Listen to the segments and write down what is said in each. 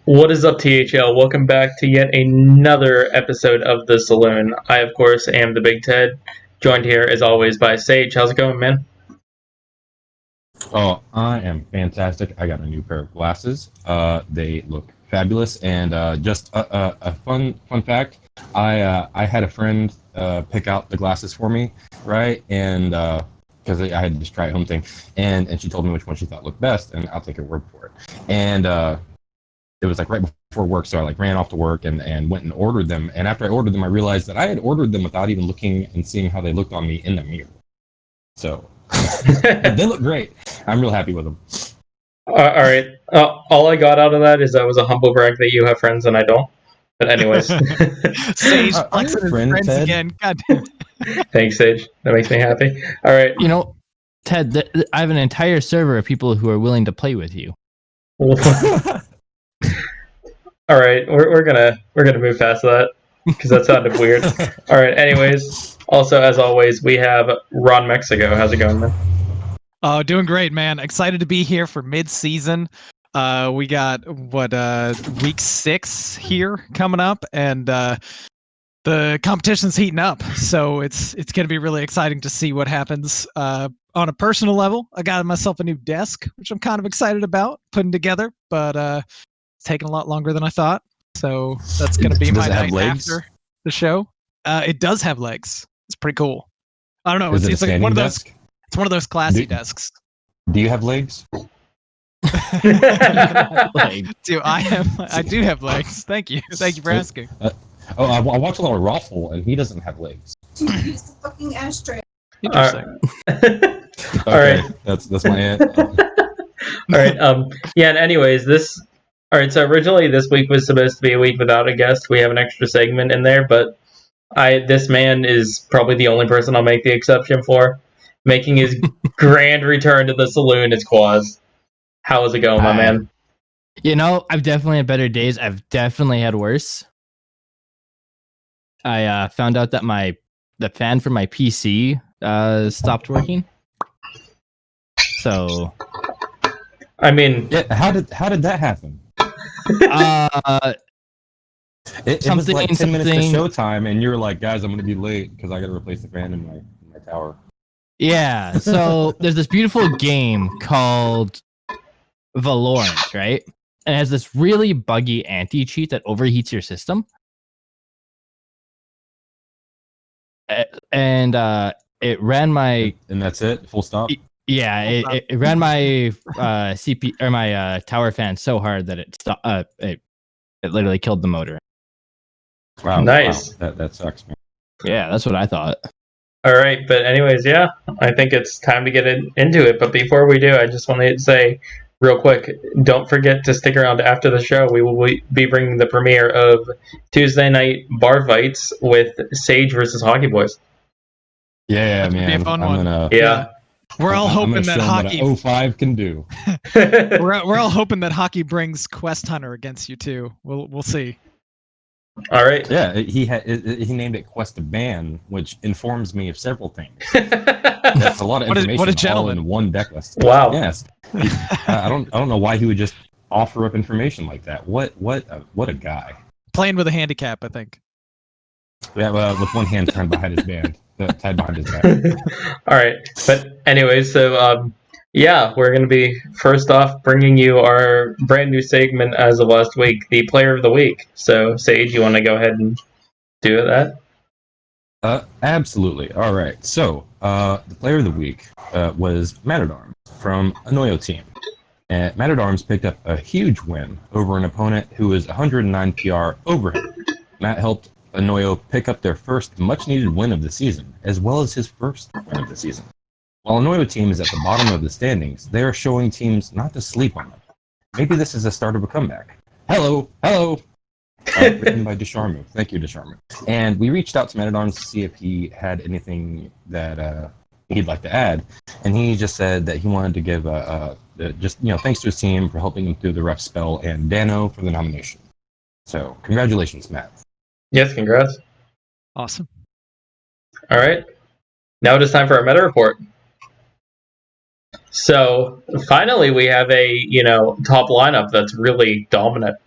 What is up, THL? Welcome back to yet another episode of The Saloon. I, of course, am the Big Ted, joined here, as always, by Sage. How's it going, man? Oh, I am fantastic. I got a new pair of glasses. They look fabulous. And just a fun fact, I had a friend pick out the glasses for me, right? And because I had to just try a home thing, and she told me which one she thought looked best, and I'll take her word for it. And it was like right before work, so I like ran off to work and went and ordered them. And after I ordered them, I realized that I had ordered them without even looking and seeing how they looked on me in the mirror. So they look great. I'm real happy with them. All right. All I got out of that is that was a humble brag that you have friends and I don't. But anyways. Sage I'm flexing his friend, friends Ted. again. God damn it. Thanks, Sage. That makes me happy. All right. You know, Ted, I have an entire server of people who are willing to play with you. All right, we're gonna move past that because that sounded weird. All right. Anyways, also as always, we have RonMexico. How's it going, man? Oh, doing great, man. Excited to be here for mid-season. We got week 6 here coming up, and the competition's heating up. So it's gonna be really exciting to see what happens. On a personal level, I got myself a new desk, which I'm kind of excited about putting together, but it's taking a lot longer than I thought. So that's gonna be my night after the show. It does have legs. It's pretty cool. I don't know. It's like one of those. Desk? It's one of those classy desks. Do you have legs? Do I do have legs. Thank you for asking. I watch a lot of Raffle, and he doesn't have legs. Use the fucking ashtray. Interesting. All right. That's my aunt. All right. Yeah. And anyways, this. All right. So originally, this week was supposed to be a week without a guest. We have an extra segment in there, but this man is probably the only person I'll make the exception for, making his grand return to the saloon is qUAZ. How is it going, my man? You know, I've definitely had better days. I've definitely had worse. I found out that the fan for my PC stopped working. So, I mean, Yeah, how did that happen? It was like 10 minutes to showtime, and you were like, "Guys, I'm going to be late because I got to replace the fan in my tower." Yeah, so there's this beautiful game called Valorant, right? And it has this really buggy anti-cheat that overheats your system. And it ran my... And that's it? Full stop? Yeah, it ran my CP or my tower fan so hard that it literally killed the motor. Wow. Nice. Wow. That sucks, man. Yeah, that's what I thought. all right. But anyways, yeah, I think it's time to get into it. But before we do, I just want to say real quick, don't forget to stick around after the show. We will be bringing the premiere of Tuesday night bar fights with Sage versus Hockey Boys. Yeah, That'd be man. a fun I'm one. gonna. Yeah. We're all I'm hoping gonna that show 'em hockey. what a 05 can do. We're all hoping that hockey brings Quest Hunter against you too. We'll see. All right. Yeah, he named it Quest Ban, which informs me of several things. That's a lot of What a information all gentleman. in one deck list. Wow. Yes. I don't know why he would just offer up information like that. What a guy. Playing with a handicap, I think. Yeah, well, with one hand tied behind his back. All right. But anyways, so yeah, we're going to be first off bringing you our brand new segment as of last week, the Player of the Week. So Sage, you want to go ahead and do that? Absolutely. All right. So the player of the week was Matt at Arms from Anoyo team. And Matt at Arms picked up a huge win over an opponent who was 109 PR over him. Matt helped Anoyo pick up their first much-needed win of the season, as well as his first win of the season. While Anoyo team is at the bottom of the standings, they are showing teams not to sleep on them. Maybe this is the start of a comeback. Hello! Written by Desharmu. Thank you, Desharmu. And we reached out to Matt at Arms to see if he had anything that he'd like to add, and he just said that he wanted to give thanks to his team for helping him through the rough spell, and Dano for the nomination. So congratulations, Matt. Yes, congrats. Awesome. All right. Now it is time for our meta report. So finally, we have a top lineup that's really dominant.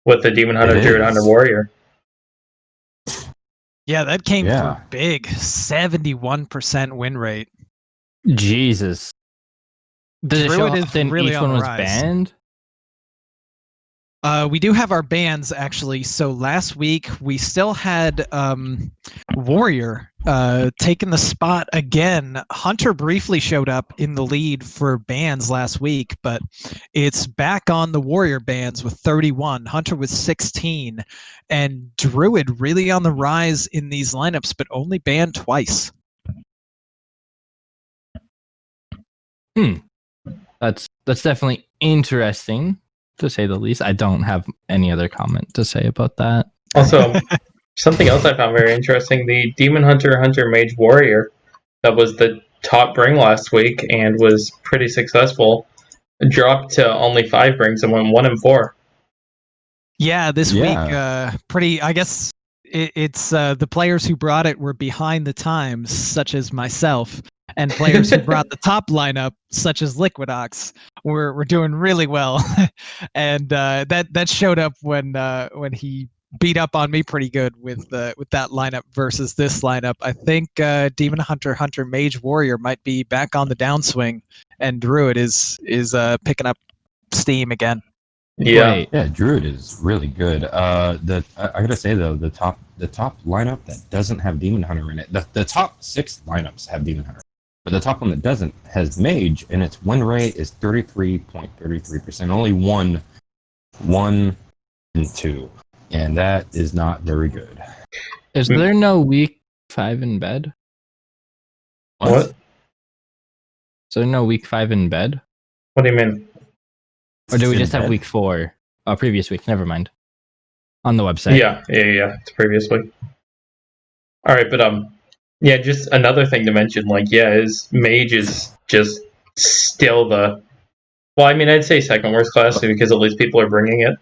with the Demon Hunter, It Druid is. Hunter, Warrior. Yeah, that came Yeah. through big. 71% win rate. Jesus. Does it show Druid is often really each on one the was rise. banned? We do have our bans actually. So last week we still had Warrior taking the spot again. Hunter briefly showed up in the lead for bans last week, but it's back on the Warrior bans with 31. Hunter with 16, and Druid really on the rise in these lineups, but only banned twice. That's definitely interesting, to say the least. I don't have any other comment to say about that. Also, something else I found very interesting: the Demon Hunter, Hunter Mage Warrior, that was the top bring last week and was pretty successful, dropped to only 5 brings and went 1 and 4. Yeah, this Yeah. week, pretty. I guess it's the players who brought it were behind the times, such as myself, and players who brought the top lineup, such as Liquidox, were doing really well, and that showed up when he beat up on me pretty good with that lineup versus this lineup. I think Demon Hunter, Hunter Mage Warrior might be back on the downswing, and Druid is picking up steam again. Yeah. Wait, Yeah, Druid is really good. I gotta say though, the top lineup that doesn't have Demon Hunter in it, the top 6 lineups have Demon Hunter, but the top one that doesn't has Mage, and its win rate is 33.33%. Only 1 and 2, and that is not very good. is there no week 5 in bed? What? Is there no week 5 in bed? What do you mean? Or do we In just have bed? week 4? Oh, previous week. Never mind. On the website. Yeah. It's previous week. All right, but yeah, just another thing to mention, is Mage is just still the. Well, I mean, I'd say second worst class because at least people are bringing it,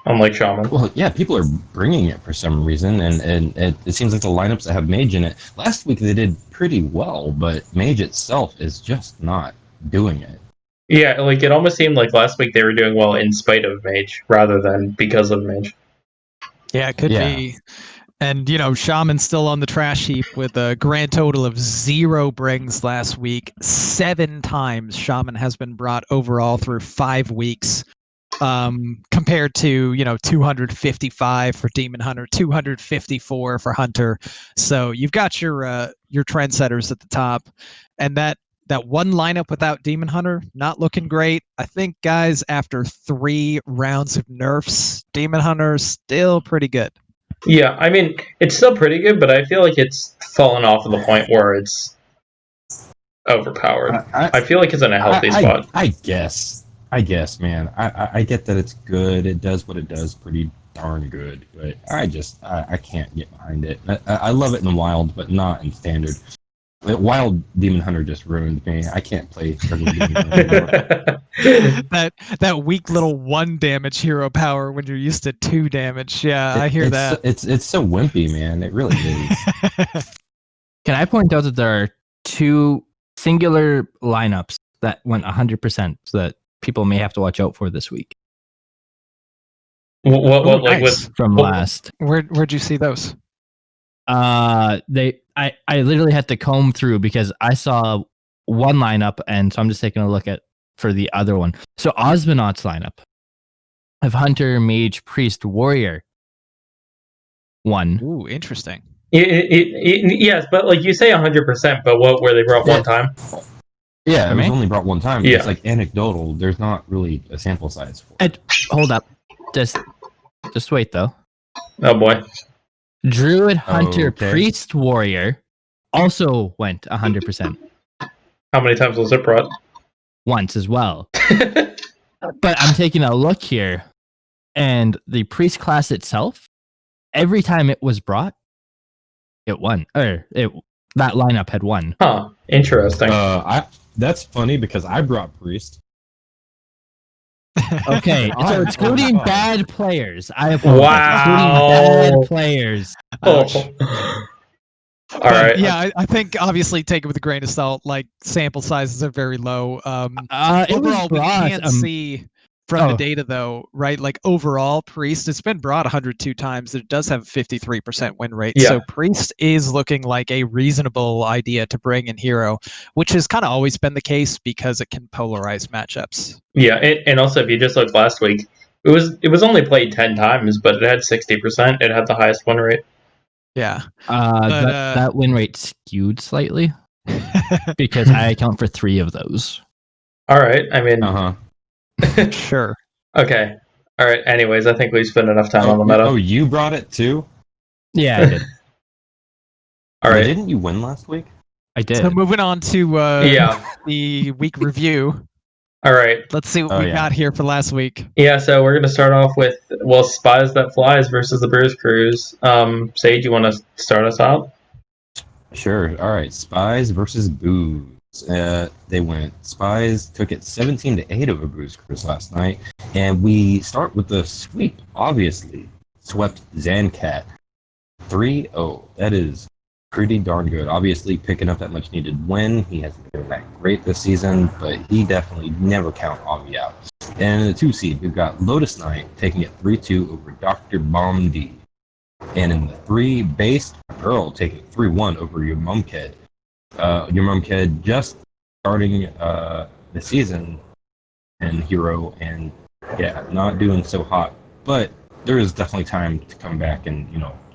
unlike Shaman. Well, yeah, people are bringing it for some reason, and it seems like the lineups that have Mage in it. Last week they did pretty well, but Mage itself is just not doing it. Yeah, it almost seemed like last week they were doing well in spite of Mage rather than because of Mage. Yeah, it could be. And, Shaman's still on the trash heap with a grand total of 0 brings last week. 7 times Shaman has been brought overall through 5 weeks, compared to, 255 for Demon Hunter, 254 for Hunter. So you've got your trendsetters at the top. And that one lineup without Demon Hunter, not looking great. I think, guys, after 3 rounds of nerfs, Demon Hunter is still pretty good. Yeah, I mean, it's still pretty good, but I feel like it's fallen off of the point where it's overpowered. I feel like it's in a healthy spot. I guess, man. I get that it's good. It does what it does pretty darn good, but I can't get behind it. I love it in Wild, but not in Standard. Wild Demon Hunter just ruined me. I can't play regular Demon Hunter anymore. that weak little 1 damage hero power when you're used to 2 damage. Yeah, I hear that. It's so wimpy, man. It really is. Can I point out that there are 2 singular lineups that went 100%, so that people may have to watch out for this week What Ooh, like nice. from Well- last? Where'd you see those? I literally had to comb through because I saw one lineup, and so I'm just taking a look for the other one. So Osmonaut's lineup of Hunter, Mage, Priest, Warrior won. Ooh, interesting. Yes, but like you say 100%, but what were they brought one time? Yeah, For it was me? only brought one time. Yeah. It's like anecdotal. There's not really a sample size for it. Hold up, just wait though. Oh boy. Druid, Hunter, Okay. Priest, Warrior also went 100% How many times was it brought? once as well. But I'm taking a look here, and the Priest class itself, every time it was brought, it won. That lineup had won. Huh. Interesting. That's funny because I brought Priest. Okay, so I'm excluding fine. bad players, I apologize. Wow. Excluding bad players. Ouch. Oh. All But, right. yeah, I think obviously take it with a grain of salt. Like sample sizes are very low. It was Overall, we brought. can't see from the data, though, right? Like overall, Priest, it's been brought 102 times. It does have a 53% win rate. Yeah. So Priest is looking like a reasonable idea to bring in Hero, which has kind of always been the case because it can polarize matchups. Yeah, and also if you just look last week, it was only played 10 times, but it had 60%. It had the highest win rate. Yeah. That win rate skewed slightly because I account for 3 of those. All right. I mean, Sure. Okay. All right. Anyways, I think we spent enough time on the meta. Oh, you brought it too? Yeah, I did. All right. Didn't you win last week? I did. So moving on to the week review. All right. Let's see what we got here for last week. Yeah, so we're going to start off with, Spies That Flies versus the Bruce Crews. Sage, you want to start us out? Sure. All right. Spies versus Booze. They went. Spies took it 17-8 over Bruce Crews last night. And we start with the sweep, obviously. Swept Zancat 3-0. That is pretty darn good. Obviously, picking up that much needed win. He hasn't been that great this season, but he definitely never count Avi out. And in the 2 seed, we've got Lotus Knight taking it 3-2 over Dr. Bomb D. And in the 3 base, Pearl taking it 3-1 over Your Mum Kid. Your Mum Kid just starting the season in Hero, and not doing so hot. But there is definitely time to come back and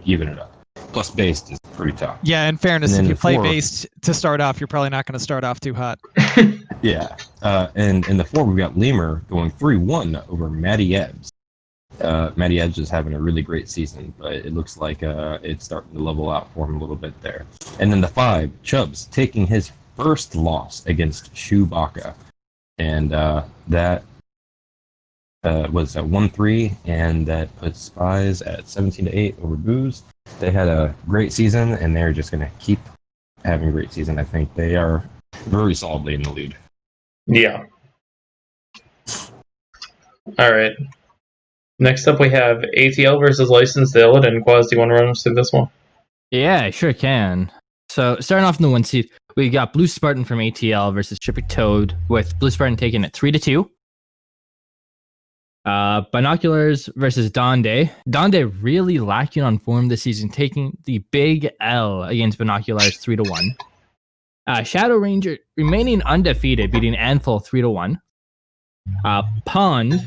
even it up. Plus, based is pretty tough. Yeah, in fairness, if you play based to start off, you're probably not going to start off too hot. Yeah. And in the 4, we've got Lemur going 3-1 over Matty Ebbs. Matty Ebbs is having a really great season, but it looks like it's starting to level out for him a little bit there. And then the 5, Chubbs taking his first loss against Chewbacca. And that was at 1-3, and that puts Spies at 17-8 over Booze. They had a great season, and they're just going to keep having a great season. I think they are very solidly in the lead. Yeah. All right. Next up, we have ATL versus Licensed Ill, and qUAZ, do you want to run us through this one? Yeah, I sure can. So, starting off in the 1 seed, we got Blue Spartan from ATL versus Trippy Toad, with Blue Spartan taking it 3-2. Binoculars versus Donde. Donde really lacking on form this season, taking the big L against Binoculars 3-1. Shadow Ranger remaining undefeated, beating Anful 3-1. Pond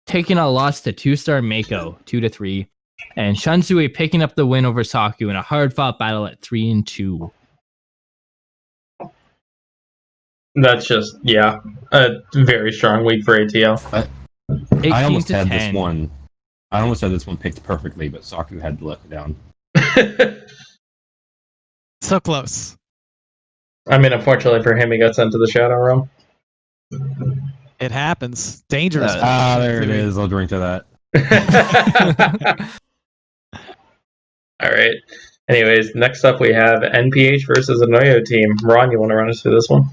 taking a loss to 2-star Mako 2-3. And Shunsui picking up the win over Saku in a hard-fought battle at 3-2. That's just, a very strong week for ATL. I almost had this one. I almost had this one picked perfectly, but Saku had to let me down. So close. I mean, unfortunately for him, he got sent to the Shadow Realm. It happens. Dangerous. There it is. I'll drink to that. All right. Anyways, next up we have NPH versus Anoyo team. Ron, you want to run us through this one?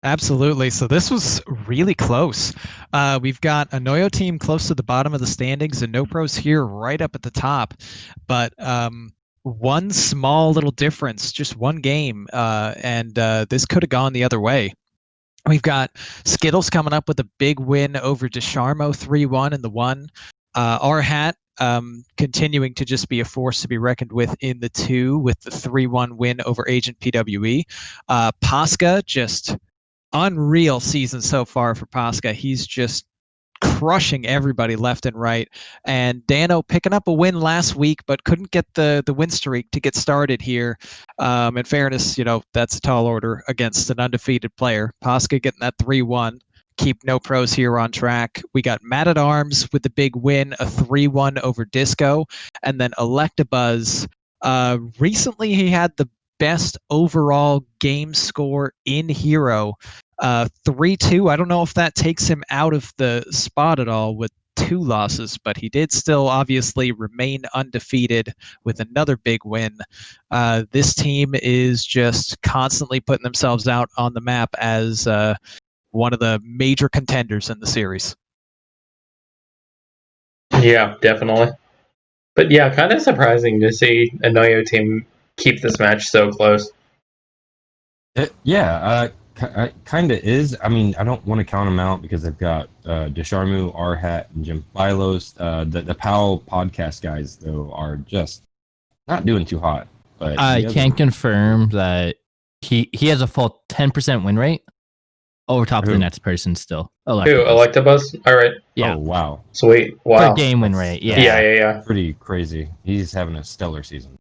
Absolutely. So this was really close. We've got a Noyo team close to the bottom of the standings and No Pros here right up at the top. But one small little difference, just one game, and this could have gone the other way. We've got Skittles coming up with a big win over Desharmo 3-1 in the 1. R-Hat continuing to just be a force to be reckoned with in the 2 with the 3-1 win over Agent PWE. Pasca, just unreal season so far for Pasca. He's just crushing everybody left and right. And Dano picking up a win last week, but couldn't get the win streak to get started here. In fairness, that's a tall order against an undefeated player. Pasca getting that 3-1. Keep No Pros here on track. We got Mad at Arms with the big win, a 3-1 over Disco. And then Electabuzz. Recently, he had the best overall game score in Hero. 3-2. I don't know if that takes him out of the spot at all with 2 losses, but he did still obviously remain undefeated with another big win. This team is just constantly putting themselves out on the map as one of the major contenders in the series. Yeah, definitely. But yeah, kind of surprising to see a Noyo team keep this match so close. Because kind of is. I mean, I don't want to count them out because they've got Desharmu, Arhat, and Jim Philos. The PAL podcast guys, though, are just not doing too hot. But I can confirm that he has a full 10% win rate over top of the next person still. Who, Electabuzz? All right. Yeah. Oh, wow. Sweet. Wow. For game win rate, yeah. Yeah. Pretty crazy. He's having a stellar season.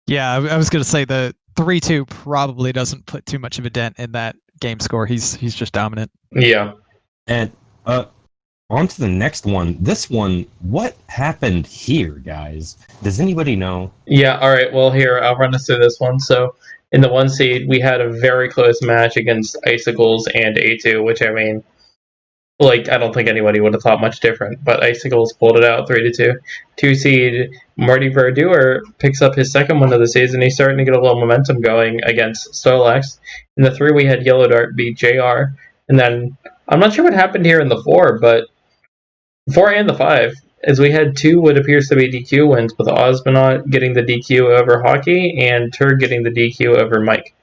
Yeah, I was going to say the 3-2 probably doesn't put too much of a dent in that game score. He's just dominant. Yeah. And on to the next one. This one, what happened here, guys? Does anybody know? Yeah, all right. Well, here, I'll run us through this one. So, in the 1 seed, we had a very close match against Icicles and A2, which, I mean, like, I don't think anybody would have thought much different, but Icicles pulled it out 3-2. 2 seed, Marty Verdure picks up his second win of the season. He's starting to get a little momentum going against Stolax. In the 3, we had Yellow Dart beat JR. And then, I'm not sure what happened here in the 4, but 4 and the 5, as we had 2 what appears to be DQ wins, with Osmonaut getting the DQ over Hockey and Turd getting the DQ over Mike.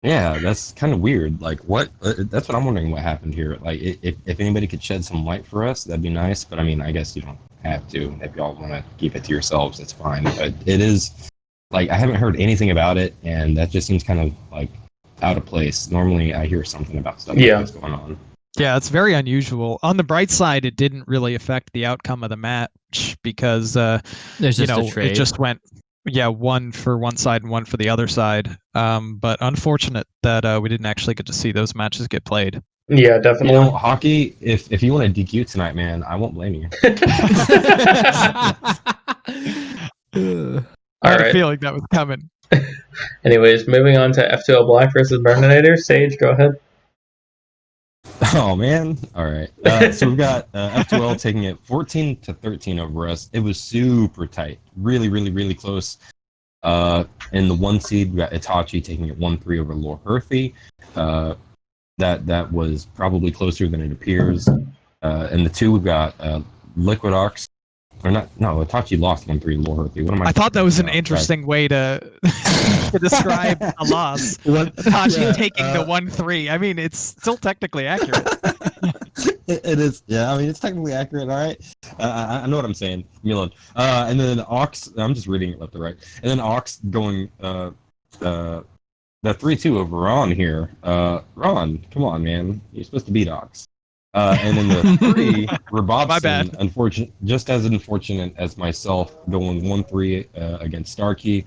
Yeah, that's kind of weird. Like, what? That's what I'm wondering. What happened here? Like, if anybody could shed some light for us, that'd be nice. But I mean, I guess you don't have to. If y'all want to keep it to yourselves, it's fine. But it is like I haven't heard anything about it, and that just seems kind of like out of place. Normally, I hear something about stuff like that's going on. Yeah, it's very unusual. On the bright side, it didn't really affect the outcome of the match because there's just a trade. It just went one for one side and one for the other side. But unfortunate that we didn't actually get to see those matches get played. Yeah, definitely. You know, Hockey, if you want to DQ tonight, man, I won't blame you. I had a feeling that was coming. Anyways, moving on to F2L Black versus Burninator. Sage, go ahead. Oh, man. All right. So we've got F2L taking it 14-13 over us. It was super tight. Really, really, really close. In the 1 seed, we got Itachi taking it 1-3 over Lore Herthy. That was probably closer than it appears. In the 2, we've got Liquidox. Or not? No, Itachi lost 1-3 Lore Herthy. What am I thought that was an interesting way to to describe a loss. Itachi taking the 1-3. I mean, it's still technically accurate. It is. Yeah, I mean, it's technically accurate. All right. I know what I'm saying. Milan. And then Ox. I'm just reading it left to right. And then Ox going the 3-2 over Ron here. Ron, come on, man. You're supposed to beat Ox. And in the 3, Robobson, just as unfortunate as myself, going 1-3 against Starkey.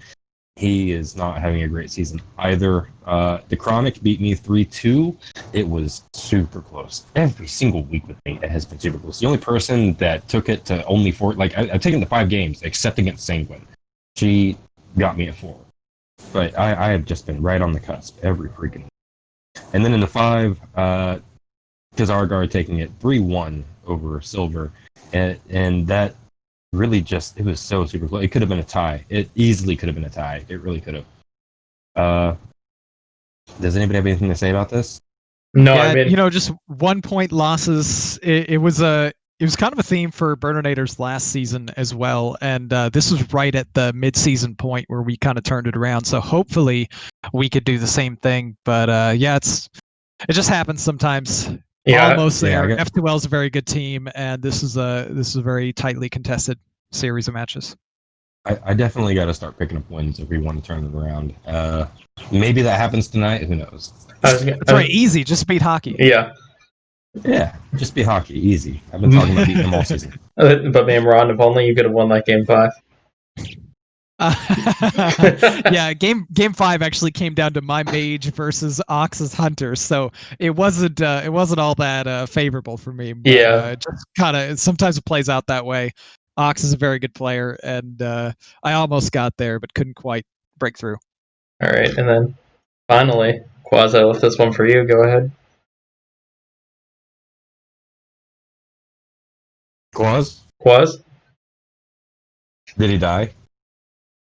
He is not having a great season either. The Chronic beat me 3-2. It was super close. Every single week with me, it has been super close. The only person that took it to only 4, like I've taken the 5 games, except against Sanguine. She got me at 4. But I have just been right on the cusp every freaking week. And then in the 5, Kazargar taking it 3-1 over Silver, and that really it was so super close. It could have been a tie. It easily could have been a tie. It really could have. Does anybody have anything to say about this? No, yeah, I mean, just 1-point losses. It was kind of a theme for Burninator's last season as well, and this was right at the mid-season point where we kind of turned it around. So hopefully we could do the same thing. But it just happens sometimes. Yeah, almost there. F2L is a very good team, and this is a very tightly contested series of matches. I definitely got to start picking up wins if we want to turn it around. Maybe that happens tonight. Who knows? That's right. Easy. Just beat Hockey. Yeah. Yeah. Just beat Hockey. Easy. I've been talking about beating them all season. But man, Ron, if only you could have won that game 5. Yeah, game 5 actually came down to my mage versus Ox's hunter, so it wasn't all that favorable for me. But, just kind of sometimes it plays out that way. Ox is a very good player, and I almost got there, but couldn't quite break through. All right, and then finally, qUAZ, I left this one for you. Go ahead. qUAZ? Did he die?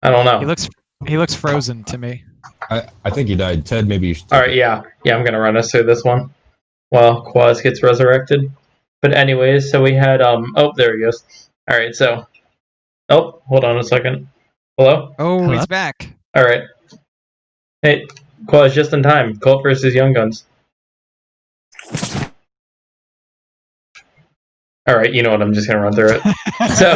I don't know. He looks frozen to me. I think he died. Ted, maybe you should. All right, yeah, I'm gonna run us through this one. Well, qUAZ gets resurrected. But anyways, so we had oh, there he goes. All right, so hold on a second. Hello? Oh, he's back. All right. Hey, qUAZ just in time. Colt versus Young Guns. All right, you know what? I'm just gonna run through it. So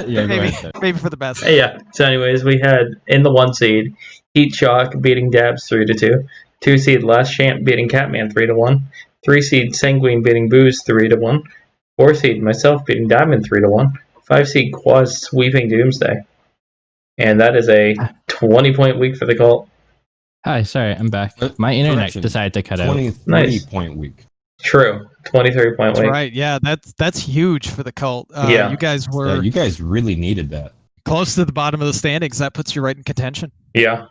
Yeah, go maybe, ahead. maybe for the best. yeah. So anyways, we had in the 1 seed, Heat Shock beating Dabs 3-2. 2 seed Last Champ beating Catman 3-1. 3 seed Sanguine beating Booze 3-1. 4 seed myself beating Diamond 3-1. 5 seed qUAZ sweeping Doomsday. And that is a 20-point week for the Cult. Hi, sorry, I'm back. My internet Correction, decided to cut out. 23 Nice. point week. True. 23-point That's week. right. Yeah, that's huge for the Cult. Yeah. You guys were You guys really needed that. close to the bottom of the standings. That puts you right in contention. Yeah.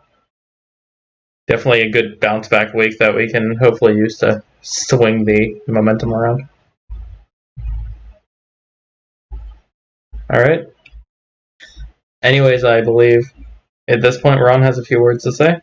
Definitely a good bounce back week that we can hopefully use to swing the momentum around. All right. Anyways, I believe at this point Ron has a few words to say.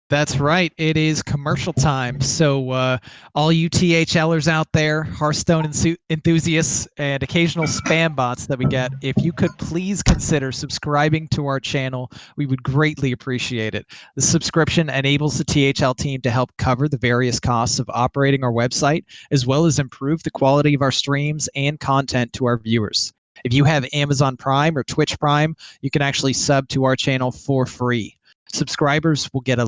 That's right. It is commercial time. So, all you THLers out there, Hearthstone enthusiasts, and occasional spam bots that we get, if you could please consider subscribing to our channel, we would greatly appreciate it. The subscription enables the THL team to help cover the various costs of operating our website, as well as improve the quality of our streams and content to our viewers. If you have Amazon Prime or Twitch Prime, you can actually sub to our channel for free. Subscribers will get a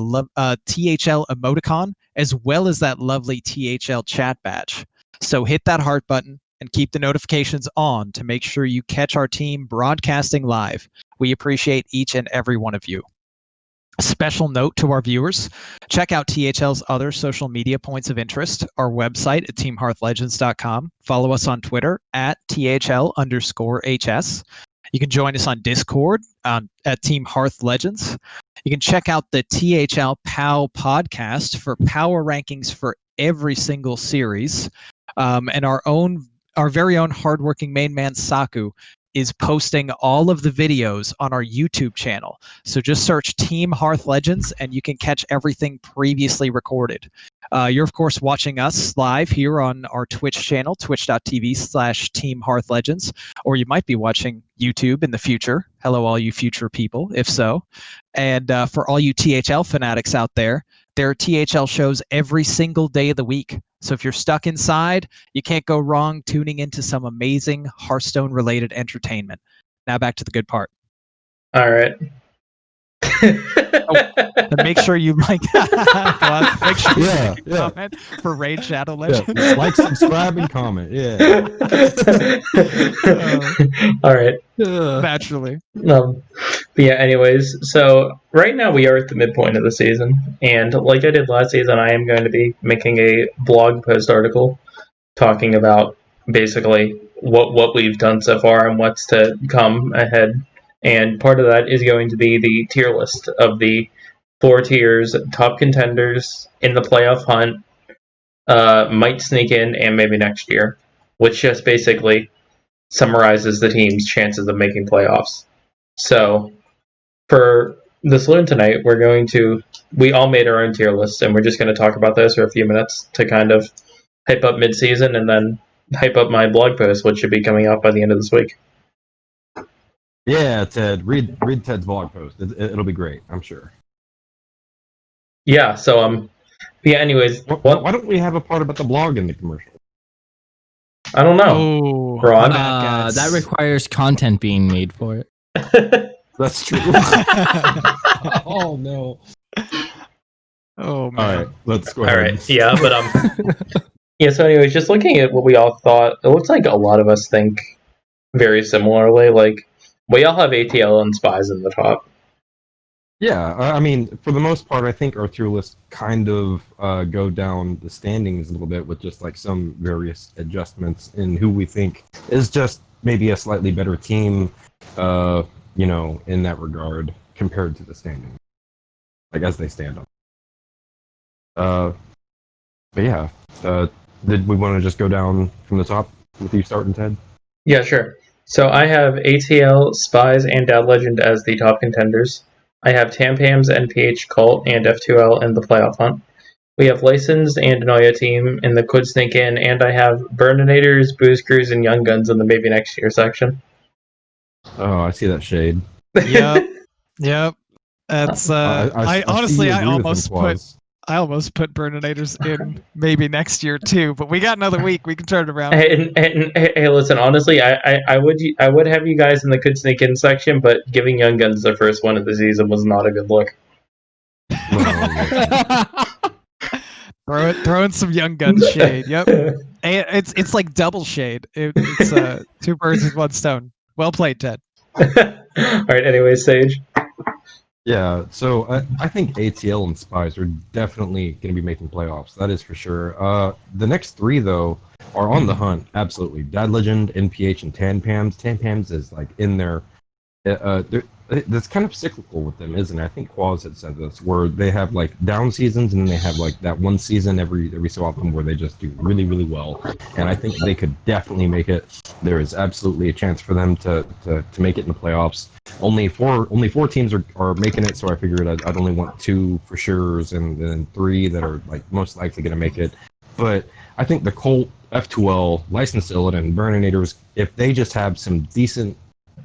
THL emoticon as well as that lovely THL chat badge. So hit that heart button and keep the notifications on to make sure you catch our team broadcasting live. We appreciate each and every one of you. A special note to our viewers, check out THL's other social media points of interest, our website at teamhearthlegends.com. Follow us on Twitter at THL_HS. You can join us on Discord at Team Hearth Legends. You can check out the THL POW podcast for power rankings for every single series. And our very own hardworking main man Saku is posting all of the videos on our YouTube channel. So just search Team Hearth Legends and you can catch everything previously recorded. You're, of course, watching us live here on our Twitch channel, twitch.tv/Team Hearth Legends, or you might be watching YouTube in the future. Hello, all you future people, if so. And for all you THL fanatics out there, there are THL shows every single day of the week. So if you're stuck inside, you can't go wrong tuning into some amazing Hearthstone-related entertainment. Now back to the good part. All right. And make sure you like make sure you Yeah, like and yeah. comment for Raid Shadow Yeah, Legends. like, subscribe, and comment. Yeah. All right. Naturally. But yeah, anyways, so right now we are at the midpoint of the season, and like I did last season, I am going to be making a blog post article talking about basically what we've done so far and what's to come ahead. And part of that is going to be the tier list of the 4 tiers, top contenders in the playoff hunt, might sneak in, and maybe next year, which just basically summarizes the team's chances of making playoffs. So for the Saloon tonight, we all made our own tier list, and we're just going to talk about those for a few minutes to kind of hype up mid-season and then hype up my blog post, which should be coming out by the end of this week. Yeah, Ted. Read Ted's blog post. It'll be great, I'm sure. Yeah, so yeah, anyways, Why don't we have a part about the blog in the commercial? I don't know. Oh, Ron? That requires content being made for it. That's true. Oh no. Oh man. All right, let's go ahead. All right, yeah, but yeah. So, anyways, just looking at what we all thought, it looks like a lot of us think very similarly. Like we all have ATL and spies in the top. Yeah, I mean, for the most part, I think our tier list kind of go down the standings a little bit with just like some various adjustments in who we think is just maybe a slightly better team, in that regard compared to the standings, like as they stand on. But yeah, did we want to just go down from the top with you starting, Ted? Yeah, sure. So I have ATL, Spies, and Dad Legend as the top contenders. I have Tampams, NPH, Cult, and F2L in the playoff hunt. We have Licensed and Noya team in the Could Sneak In, and I have Burninator's, Booze Crews, and Young Guns in the Maybe Next Year section. Oh, I see that shade. Yep. That's I I honestly see you I agree with him, almost put qUAZ. Burninators in maybe next year too, but we got another week. We can turn it around. Hey, listen. Honestly, I would have you guys in the could sneak in section, but giving Young Guns the first one of the season was not a good look. Throwing some Young Guns shade. Yep. It's like double shade. It's two birds with one stone. Well played, Ted. All right. Anyway, Sage. Yeah, so I think ATL and Spies are definitely going to be making playoffs. That is for sure. The next three, though, are on the hunt. Absolutely. Dad Legend, NPH, and Tanpams. Tanpams is like in there. That's kind of cyclical with them, isn't it? I think qUAZ had said this, where they have like down seasons and then they have like that one season every so often where they just do really, really well. And I think they could definitely make it. There is absolutely a chance for them to make it in the playoffs. Only four teams are making it, so I figured I'd only want two for sure's and then three that are like most likely going to make it. But I think the Colt, F2L, Licensed Illidan, Burninators, if they just have some decent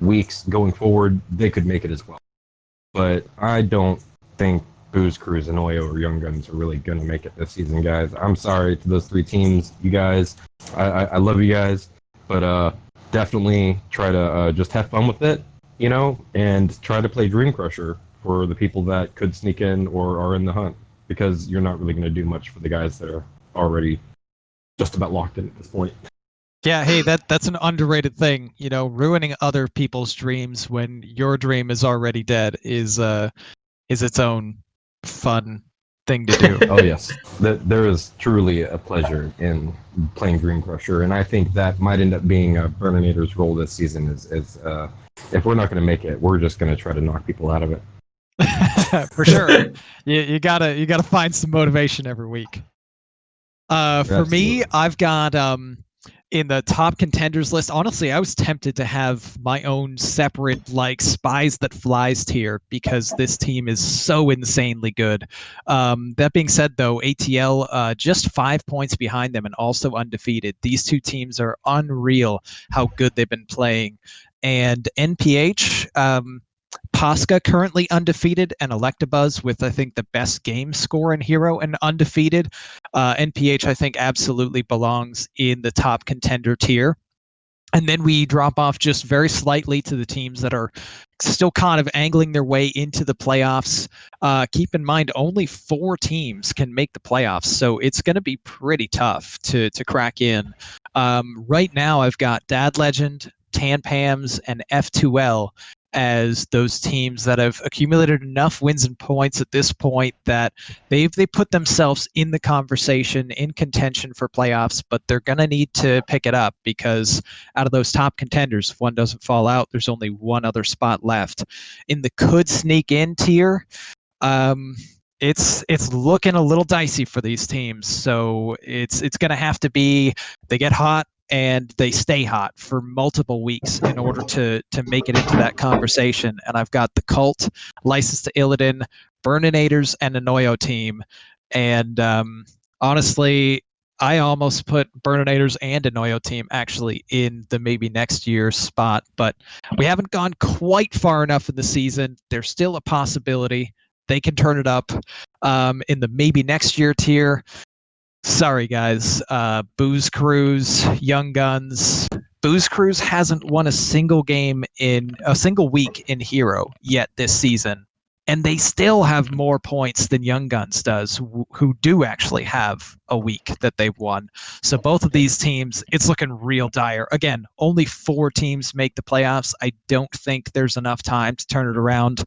weeks going forward, they could make it as well. But I don't think Booze Cruise and Oyo or Young Guns are really going to make it this season, guys. I'm sorry to those three teams, you guys. I love you guys, but definitely try to just have fun with it, and try to play Dream Crusher for the people that could sneak in or are in the hunt, because you're not really going to do much for the guys that are already just about locked in at this point. Yeah, hey, that's an underrated thing. Ruining other people's dreams when your dream is already dead is its own fun thing to do. Oh yes, there is truly a pleasure in playing Dream Crusher, and I think that might end up being Burninator's role this season. Is if we're not going to make it, we're just going to try to knock people out of it. For sure, you gotta find some motivation every week. For me, I've got in the top contenders list. Honestly, I was tempted to have my own separate like Spies That Flies tier because this team is so insanely good. That being said, though, ATL just 5 points behind them and also undefeated. These two teams are unreal how good they've been playing. And NPH, Pasca currently undefeated, and Electabuzz with, I think, the best game score in Hero and undefeated. NPH, I think, absolutely belongs in the top contender tier. And then we drop off just very slightly to the teams that are still kind of angling their way into the playoffs. Keep in mind, only 4 teams can make the playoffs, so it's going to be pretty tough to crack in. Right now, I've got Dad Legend, Tanpams, and F2L as those teams that have accumulated enough wins and points at this point that they put themselves in the conversation, in contention for playoffs, but they're going to need to pick it up because out of those top contenders, if one doesn't fall out, there's only one other spot left. In the could sneak in tier, it's looking a little dicey for these teams. So it's going to have to be they get hot and they stay hot for multiple weeks in order to make it into that conversation. And I've got the Cult, Licensed to Illidan, Burninators, and a Noyo team. And honestly, I almost put Burninators and a Noyo team actually in the maybe next year's spot, but we haven't gone quite far enough in the season. There's still a possibility they can turn it up in the maybe next year tier. Sorry, guys. Booze Cruise, Young Guns. Booze Cruise hasn't won a single game in a single week in Hero yet this season. And they still have more points than Young Guns does, who do actually have a week that they've won. So both of these teams, it's looking real dire. Again, only 4 teams make the playoffs. I don't think there's enough time to turn it around.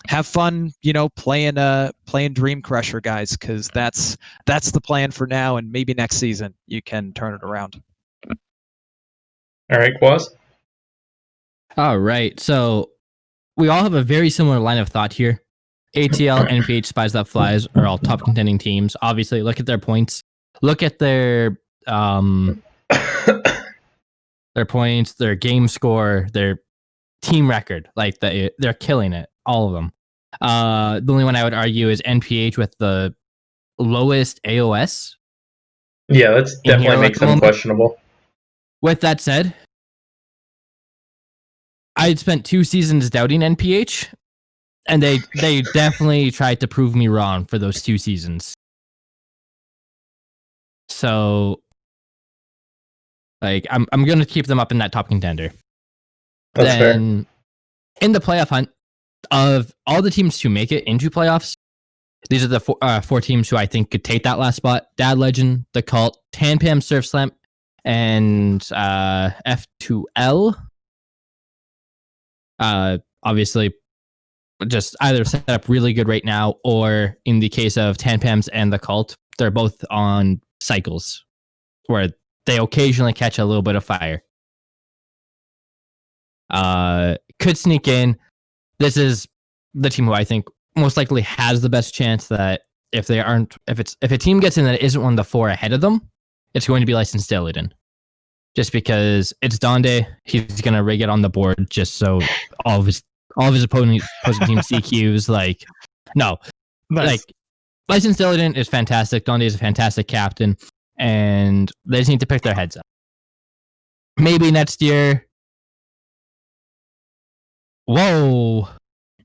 Have fun, playing Dream Crusher, guys, because that's the plan for now, and maybe next season you can turn it around. All right, qUAZ. All right, so we all have a very similar line of thought here. ATL, NPH, Spies That Flies are all top contending teams. Obviously, look at their points. Look at their points, their game score, their team record. Like they're killing it, all of them. The only one I would argue is NPH with the lowest AOS. Yeah, that's definitely makes them questionable. With that said, I had spent 2 seasons doubting NPH, And they definitely tried to prove me wrong for those 2 seasons. So, like, I'm going to keep them up in that top contender. That's then, in the playoff hunt, of all the teams to make it into playoffs, these are the 4 teams who I think could take that last spot. Dad Legend, The Cult, Tan Pam Surf Slam, and F2L. Obviously, just either set up really good right now, or in the case of Tan Pam's and The Cult, they're both on cycles where they occasionally catch a little bit of fire. Could sneak in. This is the team who I think most likely has the best chance that if a team gets in that isn't one of the 4 ahead of them, it's going to be Licensed Illidan. Just because it's Donde, he's gonna rig it on the board just so all of his opposing team CQs. Like, no, Nice. like Licensed Illidan is fantastic. Donde is a fantastic captain, and they just need to pick their heads up. Maybe next year. Whoa!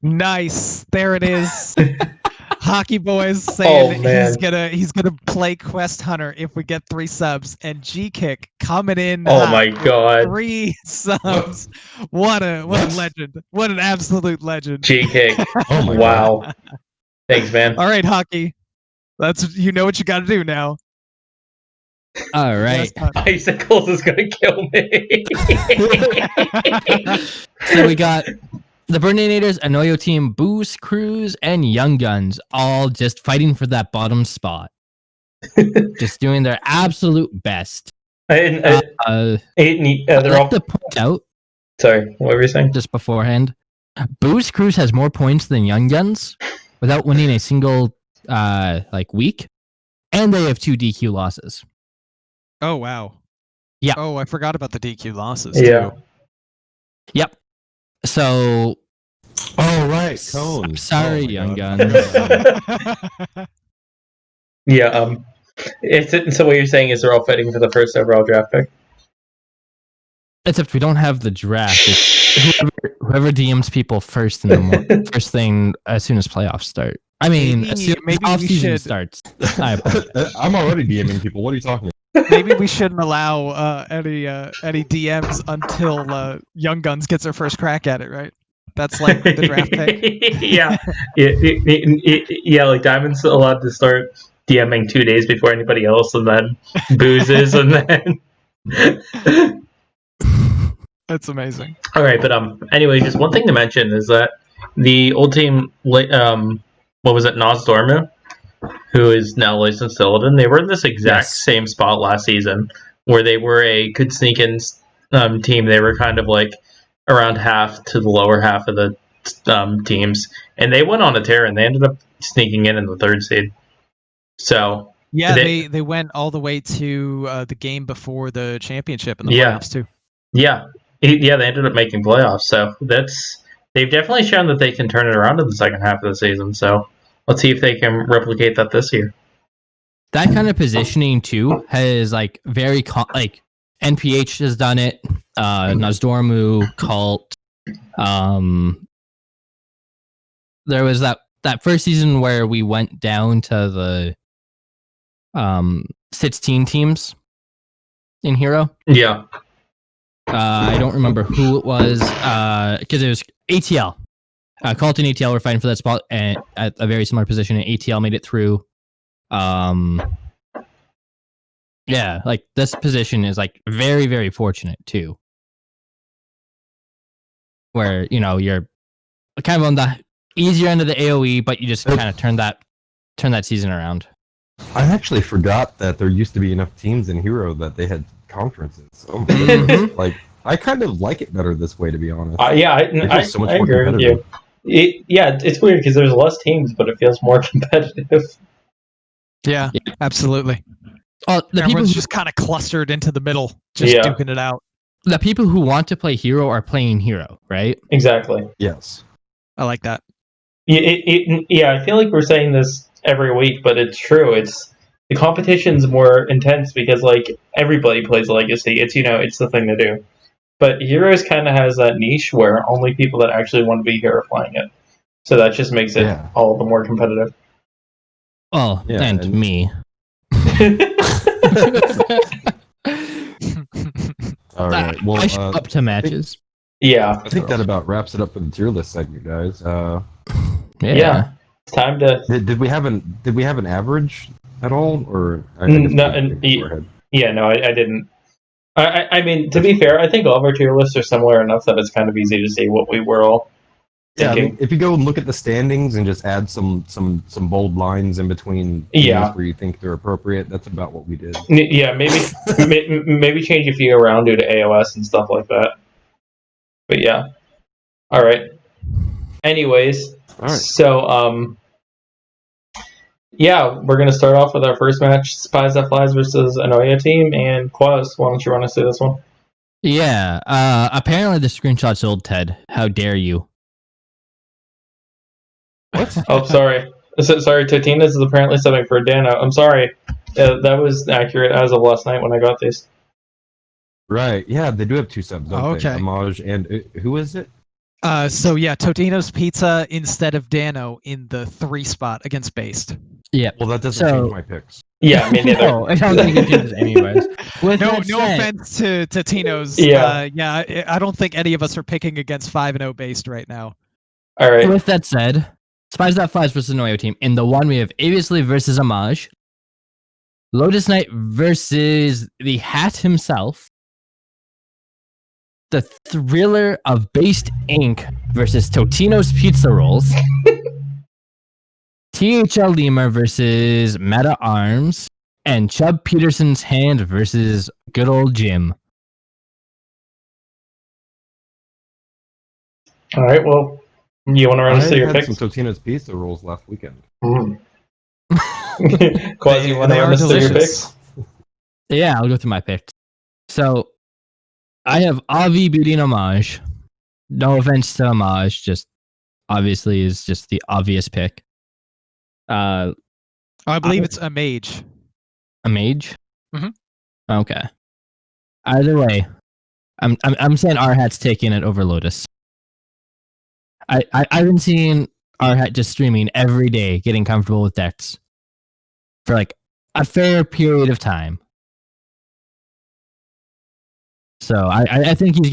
Nice. There it is. Hockey Boys saying he's gonna play Quest Hunter if we get 3 subs, and G-Kick coming in. Oh my god. 3 subs. What a legend. What an absolute legend. G-Kick. Oh my Wow. God. Thanks, man. All right, Hockey. That's what you got to do now. All right. Icicles is gonna kill me. So we got the Burninator's Anoyo team, Boost, Cruz, and Young Guns, all just fighting for that bottom spot. Just doing their absolute best. They're I'd all. like to point out, Sorry, what were you saying? just beforehand, Boost Cruz has more points than Young Guns without winning a single week, and they have 2 DQ losses. Oh, wow. Yeah. Oh, I forgot about the DQ losses, Yeah. too. Yep. So, Oh, right. Cones. I'm sorry, Oh my Young God. Guns. Yeah. So what you're saying is they're all fighting for the first overall draft pick. Except we don't have the draft. It's whoever DMs people first in the first thing as soon as playoffs start. I mean, Maybe- as soon as maybe off we season should- starts. I apologize. I'm already DMing people. What are you talking about? Maybe we shouldn't allow any DMs until Young Guns gets their first crack at it, right? That's like the draft pick. Yeah. Yeah, like Diamond's allowed to start DMing 2 days before anybody else, and then boozes, and then. That's amazing. All right, but anyway, just one thing to mention is that the old team, what was it, Nas Dormu, who is now licensed to Illidan, they were in this exact same spot last season, where they were a could sneak in team. They were kind of like around half to the lower half of the teams, and they went on a tear, and they ended up sneaking in the 3rd seed. So Yeah, they went all the way to the game before the championship in the Yeah. playoffs too. yeah, they ended up making playoffs. So they've definitely shown that they can turn it around in the second half of the season. So let's see if they can replicate that this year. That kind of positioning too has like NPH has done it. Nozdormu, Cult. There was that first season where we went down to the 16 teams in Hero. Yeah. I don't remember who it was because it was ATL. Cult and ATL were fighting for that spot at a very similar position, and ATL made it through. Yeah, like this position is like very, very fortunate too. Where, you're kind of on the easier end of the AoE, but you just kind of turn that season around. I actually forgot that there used to be enough teams in Hero that they had conferences. Oh my Mhm. goodness. Like, I kind of like it better this way, to be honest. Yeah, It feels so much I more agree with you. It's weird because there's less teams, but it feels more competitive. Yeah, absolutely. Oh, the people Everyone's who, just kind of clustered into the middle, just Yeah. duking it out. the people who want to play Hero are playing Hero, right? Exactly. Yes. I like that. Yeah, I feel like we're saying this every week, but it's true. It's the competition's more intense because like everybody plays Legacy. It's it's the thing to do. But Heroes kind of has that niche where only people that actually want to be here are playing it. So that just makes it Yeah. all the more competitive. Oh, Yeah, and and- me. All right. Well, I show up to matches. Yeah. I think that about wraps it up for the tier list segment, guys. Yeah. It's time to. Did we have an average at all, or I No, guess we and- think beforehand? Yeah, no, I didn't. I mean, to be fair, I think all of our tier lists are similar enough that it's kind of easy to see what we were all Yeah, I thinking. mean, if you go and look at the standings and just add some bold lines in between Yeah. where you think they're appropriate, that's about what we did. Yeah, maybe change a few around due to AOS and stuff like that. But yeah. All right. Anyways, All right. so yeah, we're gonna start off with our first match: Spies That Flies versus Anoya team and qUAZ. Why don't you run us through this one? Yeah. Apparently the screenshot's old, Ted. How dare you? What? Oh, sorry. Sorry, Totina's is apparently subbing for Dano. I'm sorry. That was accurate as of last night when I got these. Right. Yeah, they do have two subs, don't they? Okay. Homage and who is it? So yeah, Totino's Pizza instead of Dano in the 3 spot against Based. Yeah. Well, that doesn't So- change my picks. Yeah, me neither. No, I don't think it changes anyways. With No, that no said- offense to Tino's. Yeah. I don't think any of us are picking against 5-0 Based right now. All right. With that said, Spies That Flies versus Noyo team. In the one we have Aviously versus Homage, Lotus Knight versus the Hat himself, the Thriller of Based Inc. versus Totino's Pizza Rolls, THL Lima versus Meta Arms, and Chubb Peterson's Hand versus good old Jim. All right. Well, you want to run us through your had picks? some Totino's pizza rolls last weekend. Mm. qUAZ, you want to They run are us through your delicious. picks? Yeah, I'll go through my picks. So, I have Avi beating Homage. No offense to Homage, just obviously is just the obvious pick. I believe it's a mage. A mage. Mhm. Okay. Either way, I'm saying R Hat's taking it over Lotus. I've been seeing R Hat just streaming every day, getting comfortable with decks for like a fair period of time. So I think he's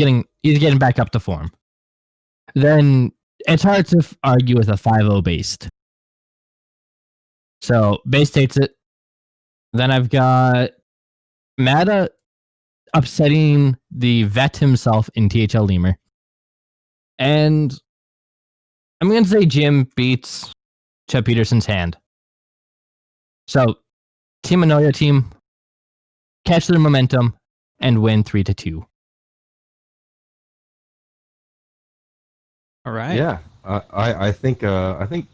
getting back up to form. Then it's hard to argue with a 5-0 Based. So Based takes it. Then I've got Mata upsetting the vet himself in THL Lemur. And I'm going to say Jim beats Chubb Peterson's Hand. So Team Anoya team catch their momentum and win 3-2. All right. Yeah, I think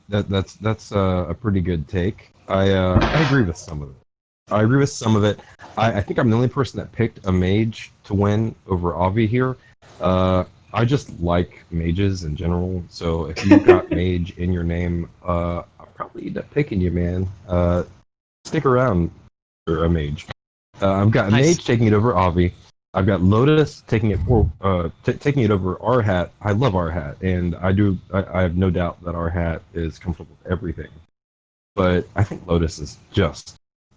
that's a pretty good take. I agree with some of it. I think I'm the only person that picked a mage to win over Avi here. I just like mages in general, so if you've got mage in your name, I'll probably end up picking you, man. Stick around for a mage. I've got a Nice. mage taking it over Avi. I've got Lotus taking it taking it over R Hat. I love R Hat, and I have no doubt that R Hat is comfortable with everything. But I think Lotus is just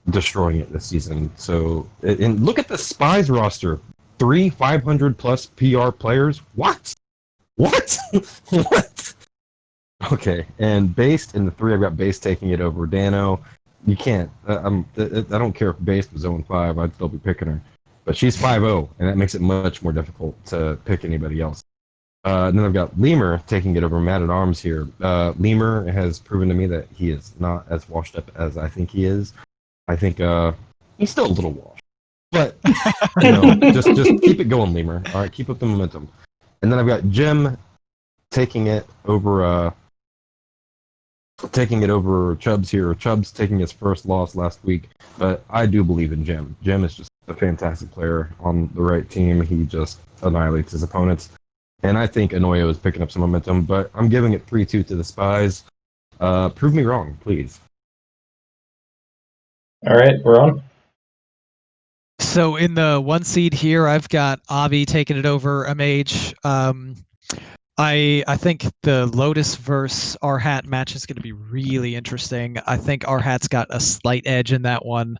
destroying it this season. So, and look at the Spies roster: 3 500 plus PR players. What? What? Okay, and Based in the 3, I've got Based taking it over Dano. You can't. I don't care if Based was 0-5. I'd still be picking her. But she's 5-0, and that makes it much more difficult to pick anybody else. And then I've got Lemur taking it over Mad at Arms here. Lemur has proven to me that he is not as washed up as I think he is. I think he's still a little washed. But, just keep it going, Lemur. All right, keep up the momentum. And then I've got Jim taking it over Chubbs here. Chubbs taking his first loss last week, but I do believe in Jim. Jim is just a fantastic player on the right team. He just annihilates his opponents. And I think Anoyo is picking up some momentum, but I'm giving it 3-2 to the Spies. Prove me wrong, please. All right, we're on. So in the 1 seed here, I've got Avi taking it over a mage. I think the Lotus versus R-Hat match is going to be really interesting. I think R-Hat's got a slight edge in that one.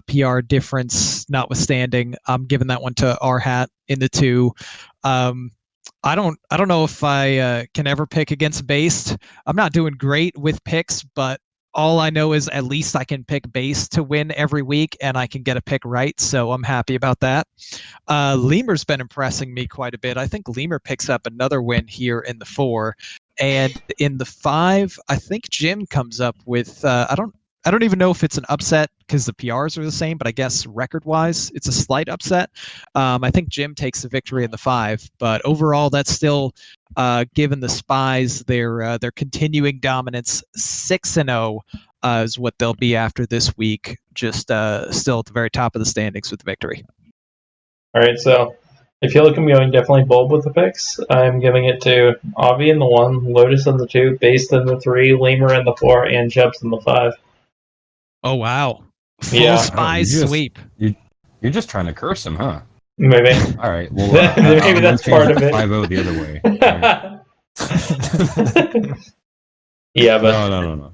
PR difference notwithstanding, I'm giving that one to R-Hat in the 2. I don't know if I can ever pick against Based. I'm not doing great with picks, but all I know is at least I can pick Based to win every week, and I can get a pick right, so I'm happy about that. Lemur's been impressing me quite a bit. I think Lemur picks up another win here in the 4, and in the 5, I think Jim comes up with I don't even know if it's an upset because the PRs are the same, but I guess record-wise, it's a slight upset. I think Jim takes the victory in the 5, but overall, that's still given the Spies their continuing dominance. 6-0 is what they'll be after this week. Just still at the very top of the standings with the victory. All right, so I feel like I'm going definitely bold with the picks. I'm giving it to Avi in the 1, Lotus in the 2, Based in the 3, Lemur in the 4, and Jebs in the 5. Oh wow! Full Yeah. Spies sweep. You're just trying to curse him, huh? Maybe. All right. Well, Maybe that's part of it. 5-0 the other way. Yeah, but No.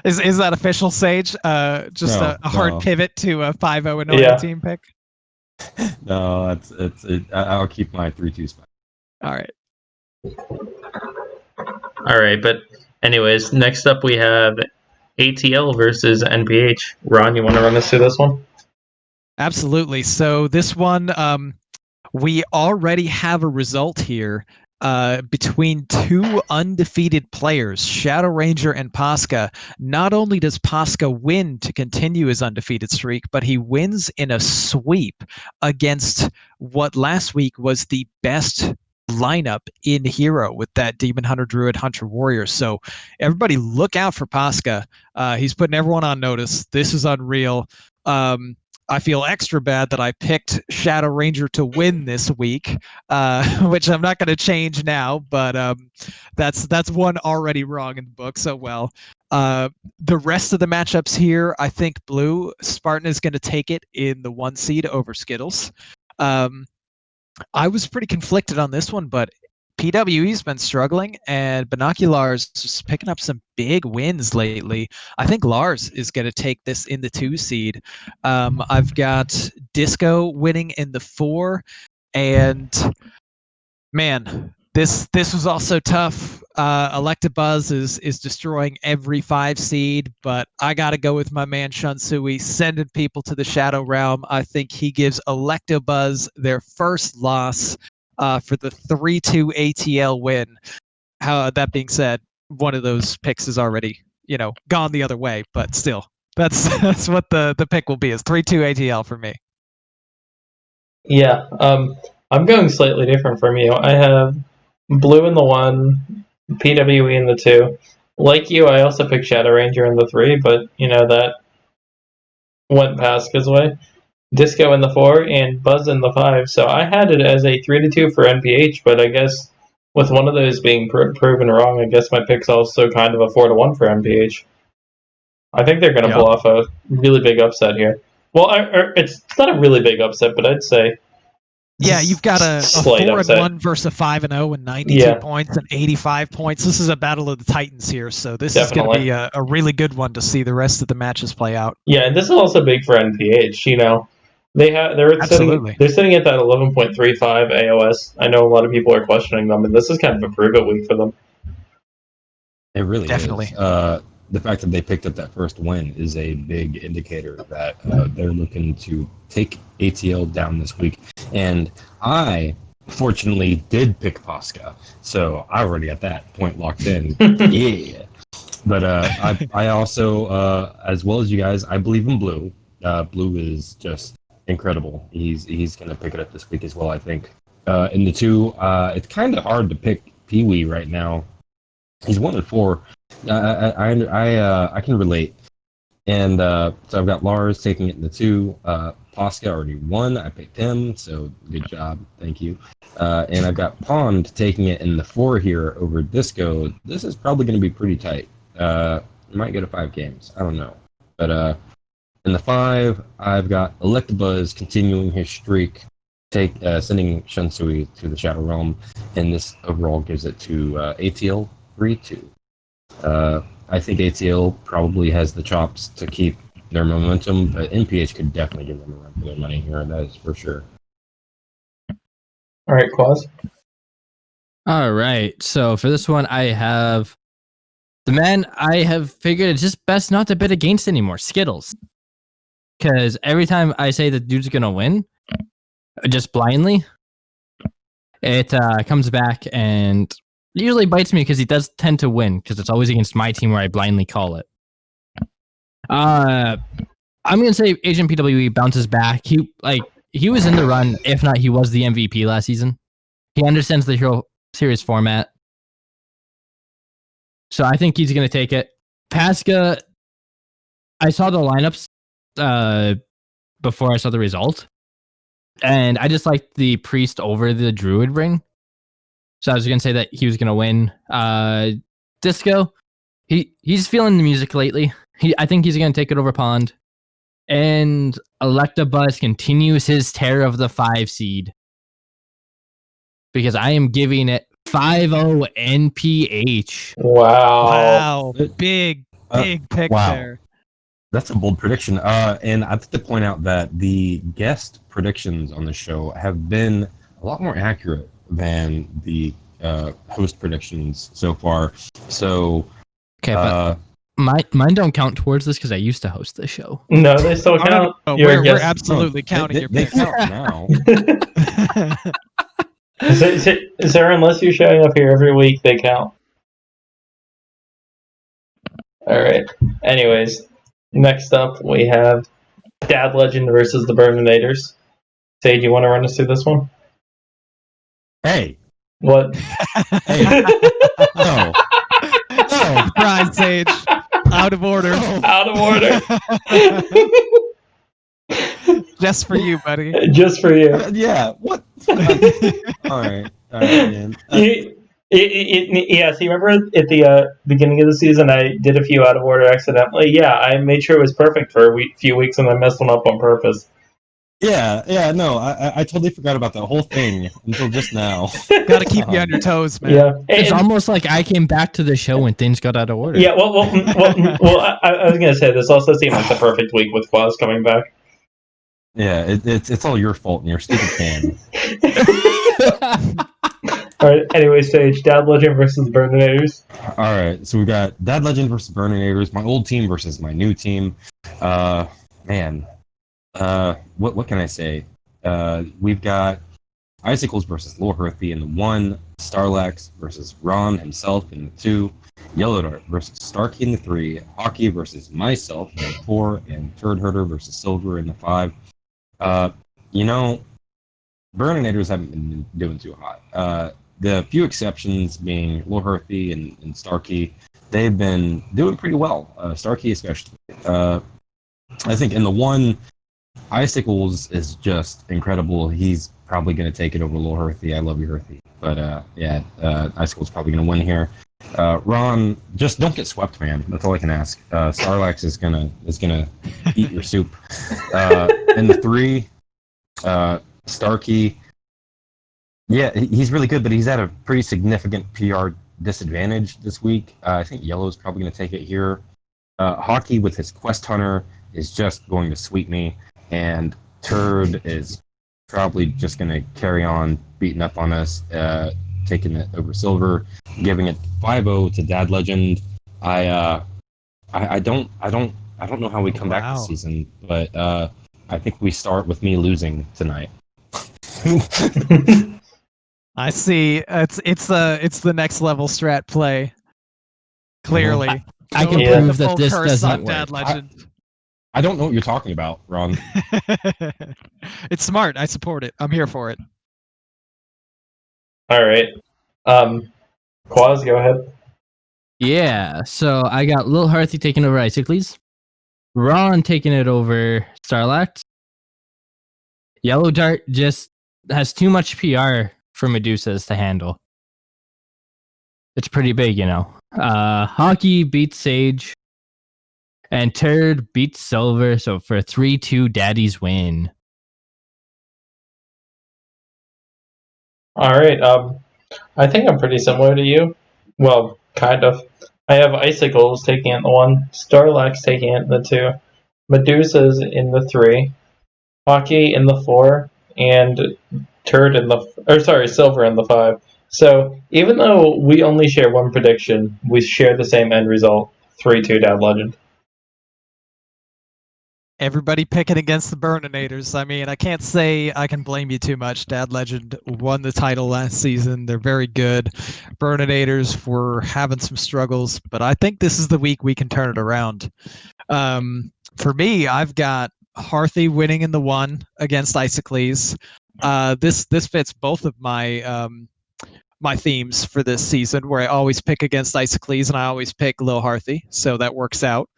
Is that official, Sage? Just No, a hard no. pivot to a 5-0 Annoying Yeah. team pick. No, I'll keep my 3-2 spot. All right. all right. But anyways, next up we have ATL versus NPH. Ron, you want to run us through this one? Absolutely. So this one, we already have a result here between 2 undefeated players, Shadow Ranger and Pasca. Not only does Pasca win to continue his undefeated streak, but he wins in a sweep against what last week was the best lineup in Hero with that Demon Hunter, Druid, Hunter, Warrior. So everybody look out for Pasca. He's putting everyone on notice. This is unreal. I feel extra bad that I picked Shadow Ranger to win this week, which I'm not going to change now, but that's one already wrong in the book. So well, the rest of the matchups here, I think Blue Spartan is going to take it in the 1 seed over Skittles. I was pretty conflicted on this one, but PWE's been struggling, and Binoculars is picking up some big wins lately. I think Lars is going to take this in the 2 seed. I've got Disco winning in the 4, and man, this was also tough. Electabuzz is destroying every 5 seed, but I got to go with my man Shunsui, sending people to the Shadow Realm. I think he gives Electabuzz their first loss for the 3-2 ATL win. That being said, one of those picks is already gone the other way, but still, that's what the pick will be, is 3-2 ATL for me. Yeah. I'm going slightly different from you. I have Blue in the 1, PWE in the 2. Like you, I also picked Shadow Ranger in the 3, but that went Pasca's way. Disco in the 4 and Buzz in the 5. So I had it as a 3-2 for NPH, but I guess with one of those being proven wrong, I guess my pick's also kind of a 4-1 for NPH. I think they're going to pull off a really big upset here. Well, it's not a really big upset, but I'd say. Yeah, you've got a 4-1 versus a 5-0 and 92 points and 85 points. This is a battle of the Titans here, so this is going to be a really good one to see the rest of the matches play out. Yeah, and this is also big for NPH. They're sitting at that 11.35 AOS. I know a lot of people are questioning them, and this is kind of a prove it week for them. It really Definitely is. The fact that they picked up that first win is a big indicator that they're looking to take ATL down this week. And I, fortunately, did pick Pasca, so I already at that point locked in. Yeah. But I also, as well as you guys, I believe in Blue. Blue is just incredible. He's going to pick it up this week as well, I think. In the 2, it's kind of hard to pick Pee-wee right now. He's 1-4. I can relate, and so I've got Lars taking it in the 2. Pasca already won. I picked him, so good job, thank you. And I've got Pond taking it in the 4 here over Disco. This is probably going to be pretty tight. We might go to 5 games. I don't know, but in the 5, I've got Electabuzz continuing his streak. sending Shunsui to the Shadow Realm, and this overall gives it to ATL 3-2. I think ATL probably has the chops to keep their momentum, but NPH could definitely give them a run for their money here, that is for sure. All right, qUAZ. All right. So for this one, I have the man I have figured it's just best not to bet against anymore, Skittles. Because every time I say the dude's going to win, just blindly, it comes back and usually bites me because he does tend to win because it's always against my team where I blindly call it. I'm going to say Agent PWE bounces back. He was in the run. If not, he was the MVP last season. He understands the Hero Series format. So I think he's going to take it. Pasca, I saw the lineups before I saw the result. And I just liked the Priest over the Druid ring. So I was going to say that he was going to win. Disco, he's feeling the music lately. I think he's going to take it over Pond. And Electabuzz continues his tear of the 5 seed. Because I am giving it 5-0 NPH. Wow. Big pick wow. there. That's a bold prediction. And I'd like to point out that the guest predictions on the show have been a lot more accurate than the host predictions so far. So, okay, but mine don't count towards this because I used to host this show. No, they still count. No. We're absolutely counting your they picks. count now. Is there, unless you're showing up here every week, they count. All right. Anyways, next up we have Dad Legend versus the Burninator's. Say, do you want to run us through this one? Hey. What? Hey. No. Surprise, Sage. Out of order. Out of order. Just for you, buddy. Just for you. Yeah. What? All right, man. Yeah, so you remember at the beginning of the season, I did a few out of order accidentally? Yeah, I made sure it was perfect for a few weeks and I messed one up on purpose. Yeah, no, I totally forgot about that whole thing until just now. Gotta keep you on your toes, man. Yeah. It's almost like I came back to the show when things got out of order. Yeah, well I was going to say, this also seemed like the perfect week with qUAZ coming back. Yeah, it's all your fault and your stupid fan. Alright, anyway, Sage, Dad Legend versus Burninators. Alright, so we got Dad Legend versus Burninators, my old team versus my new team. Man. What can I say? We've got Icicles versus Lorehearthy in the 1, Starlax versus Ron himself in the 2, Yellow Dart versus Starkey in the 3, Hockey versus myself in the 4, and Turd Herder versus Silver in the 5. Burninators haven't been doing too hot. The few exceptions being Lorehearthy and Starkey, they've been doing pretty well. Starkey especially. I think in the 1, Icicles is just incredible. He's probably going to take it over Lorehearthy. I love you, Hearthy. But Icicle's probably going to win here. Ron, just don't get swept, man. That's all I can ask. Starlax is gonna eat your soup. In the 3, Starkey. Yeah, he's really good, but he's at a pretty significant PR disadvantage this week. I think Yellow's probably going to take it here. Hockey with his Quest Hunter is just going to sweep me, and Turd is probably just going to carry on beating up on us, taking it over Silver, giving it 5-0 to Dad Legend. I don't know how we come back this season, but I think we start with me losing tonight. I see. It's the next level strat play. Clearly, I can prove that this doesn't work. Dad Legend. I don't know what you're talking about, Ron. It's smart. I support it. I'm here for it. All right. qUAZ, go ahead. Yeah, so I got Lil Hearthy taking over Icicles, Ron taking it over Starlax. Yellow Dart just has too much PR for Medusas to handle. It's pretty big, you know. Hockey beats Sage, and Turd beats Silver, so for 3-2, Daddy's win. All right. I think I'm pretty similar to you. Well, kind of. I have Icicles taking it in the 1, Starlax taking it in the 2, Medusa's in the 3, Hockey in the 4, and Silver in the 5. So even though we only share one prediction, we share the same end result: 3-2 Dad Legend. Everybody picking against the Burninators. I mean, I can't say I can blame you too much. Dad Legend won the title last season. They're very good. Burninators were having some struggles, but I think this is the week we can turn it around. For me, I've got Harthy winning in the 1 against Isocles. This fits both of my my themes for this season, where I always pick against Isocles and I always pick Lil Harthy, so that works out.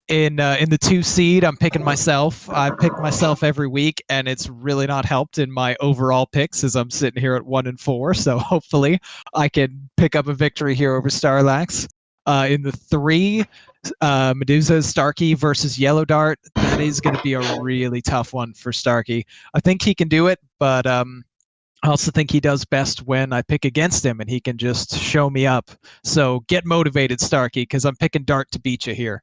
In the 2 seed, I'm picking myself. I pick myself every week, and it's really not helped in my overall picks as I'm sitting here at 1 and 4. So hopefully, I can pick up a victory here over Starlax. In the 3, Medusa Starkey versus Yellow Dart. That is going to be a really tough one for Starkey. I think he can do it, but I also think he does best when I pick against him and he can just show me up. So get motivated, Starkey, because I'm picking Dart to beat you here.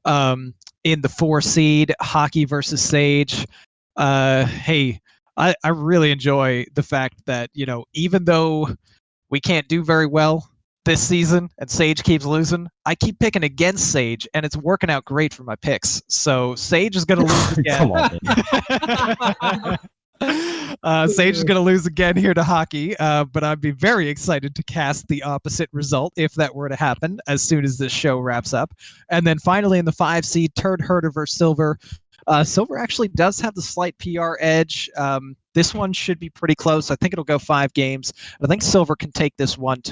In the 4 seed, Hockey versus Sage. Hey, I really enjoy the fact that, even though we can't do very well this season and Sage keeps losing, I keep picking against Sage and it's working out great for my picks. So Sage is going to lose again. Come on. Sage is going to lose again here to Hockey, but I'd be very excited to cast the opposite result if that were to happen as soon as this show wraps up. And then finally in the 5 seed, Turd Herder versus Silver. Silver actually does have the slight PR edge. This one should be pretty close. I think it'll go 5 games. I think Silver can take this one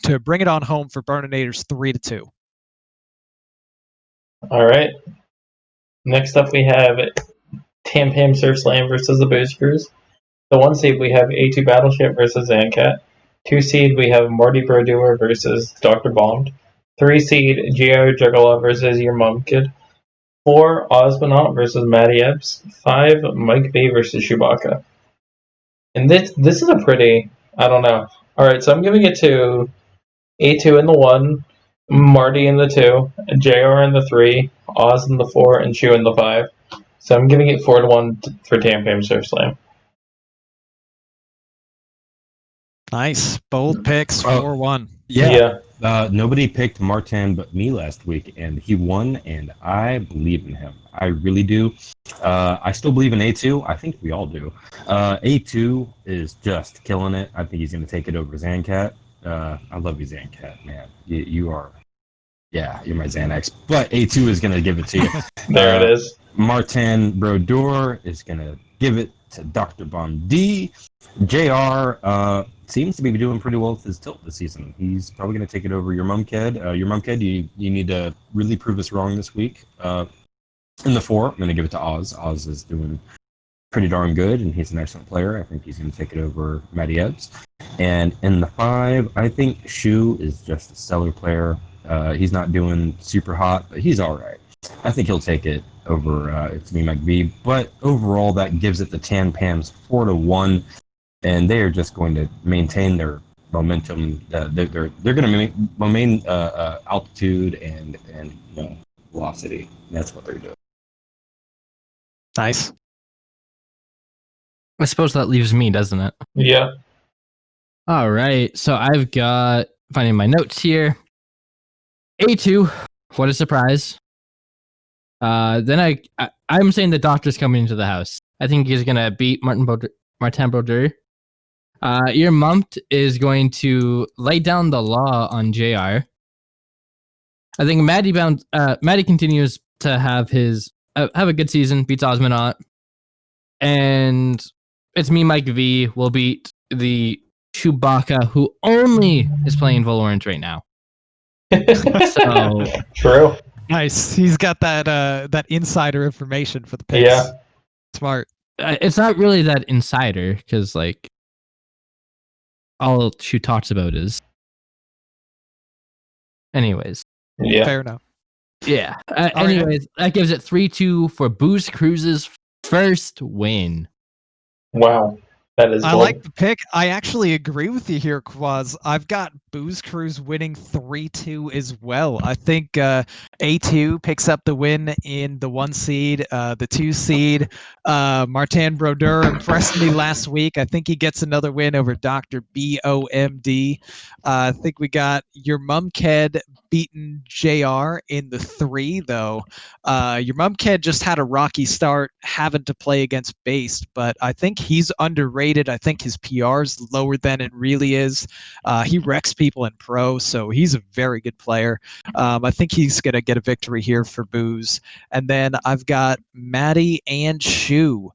to bring it on home for Burninators 3-2. All right. Next up, we have Tam Surf Slam versus the Boost Cruise. The 1 seed, we have A2 Battleship versus Zancat. 2 seed, we have Marty Brodeur versus Dr. Bombed. 3 seed, Gio Juggalo versus Your Mom Kid. 4, Osmonaut versus Matty Epps. 5, Mike B versus Chewbacca. And this is a pretty, I don't know. Alright, so I'm giving it to A2 in the 1, Marty in the 2, JR in the 3, Oz in the 4, and Chew in the 5. So I'm giving it 4-1 for Tam Surf Slam. Nice. Bold picks, 4-1. Yeah. Nobody picked Martin but me last week, and he won, and I believe in him. I really do. I still believe in A2. I think we all do. A2 is just killing it. I think he's going to take it over Zancat. I love you, Zancat, man. You are, you're my Xanax. But A2 is going to give it to you. There it is. Martin Brodeur is going to give it to Dr. Bomb D. JR seems to be doing pretty well with his tilt this season. He's probably going to take it over Your Mom Kid. Your Mom Kid, you need to really prove us wrong this week. In the 4, I'm going to give it to Oz. Oz is doing pretty darn good, and he's an excellent player. I think he's going to take it over Matty Ebbs. And in the 5, I think Shu is just a stellar player. He's not doing super hot, but he's all right. I think he'll take it over It's Me, Mike V. But overall, that gives it the Tan Pams 4-1, and they are just going to maintain their momentum. They're going to maintain altitude and velocity. That's what they're doing. Nice. I suppose that leaves me, doesn't it? Yeah. All right. So I've got, finding my notes here, A2. What a surprise. Then I'm saying the Doctor's coming into the house. I think he's going to beat Martin Brodeur. Your Mumpt is going to lay down the law on JR. I think Maddie continues to have a good season, beats Osmonaut. And It's Me, Mike V will beat the Chewbacca, who only is playing Valorant right now. So True. Nice. He's got that insider information for the picks. Yeah. Smart. It's not really that insider, because like all she talks about is. Anyways. Yeah. Fair enough. Yeah. Anyways, that gives it 3-2 for Boost Cruise's first win. Wow. That is I bold. like the pick. I actually agree with you here, qUAZ. I've got Booze Cruise winning 3-2 as well. I think A2 picks up the win in the 1 seed, the 2 seed. Martin Brodeur impressed me last week. I think he gets another win over Dr. BOMD. I think we got your Mumked beating JR in the 3, though. Your Mumked just had a rocky start having to play against Based, but I think he's underrated. I think his PR is lower than it really is. He wrecks people in pro, so he's a very good player. I think he's going to get a victory here for Booze. And then I've got Maddie and Shu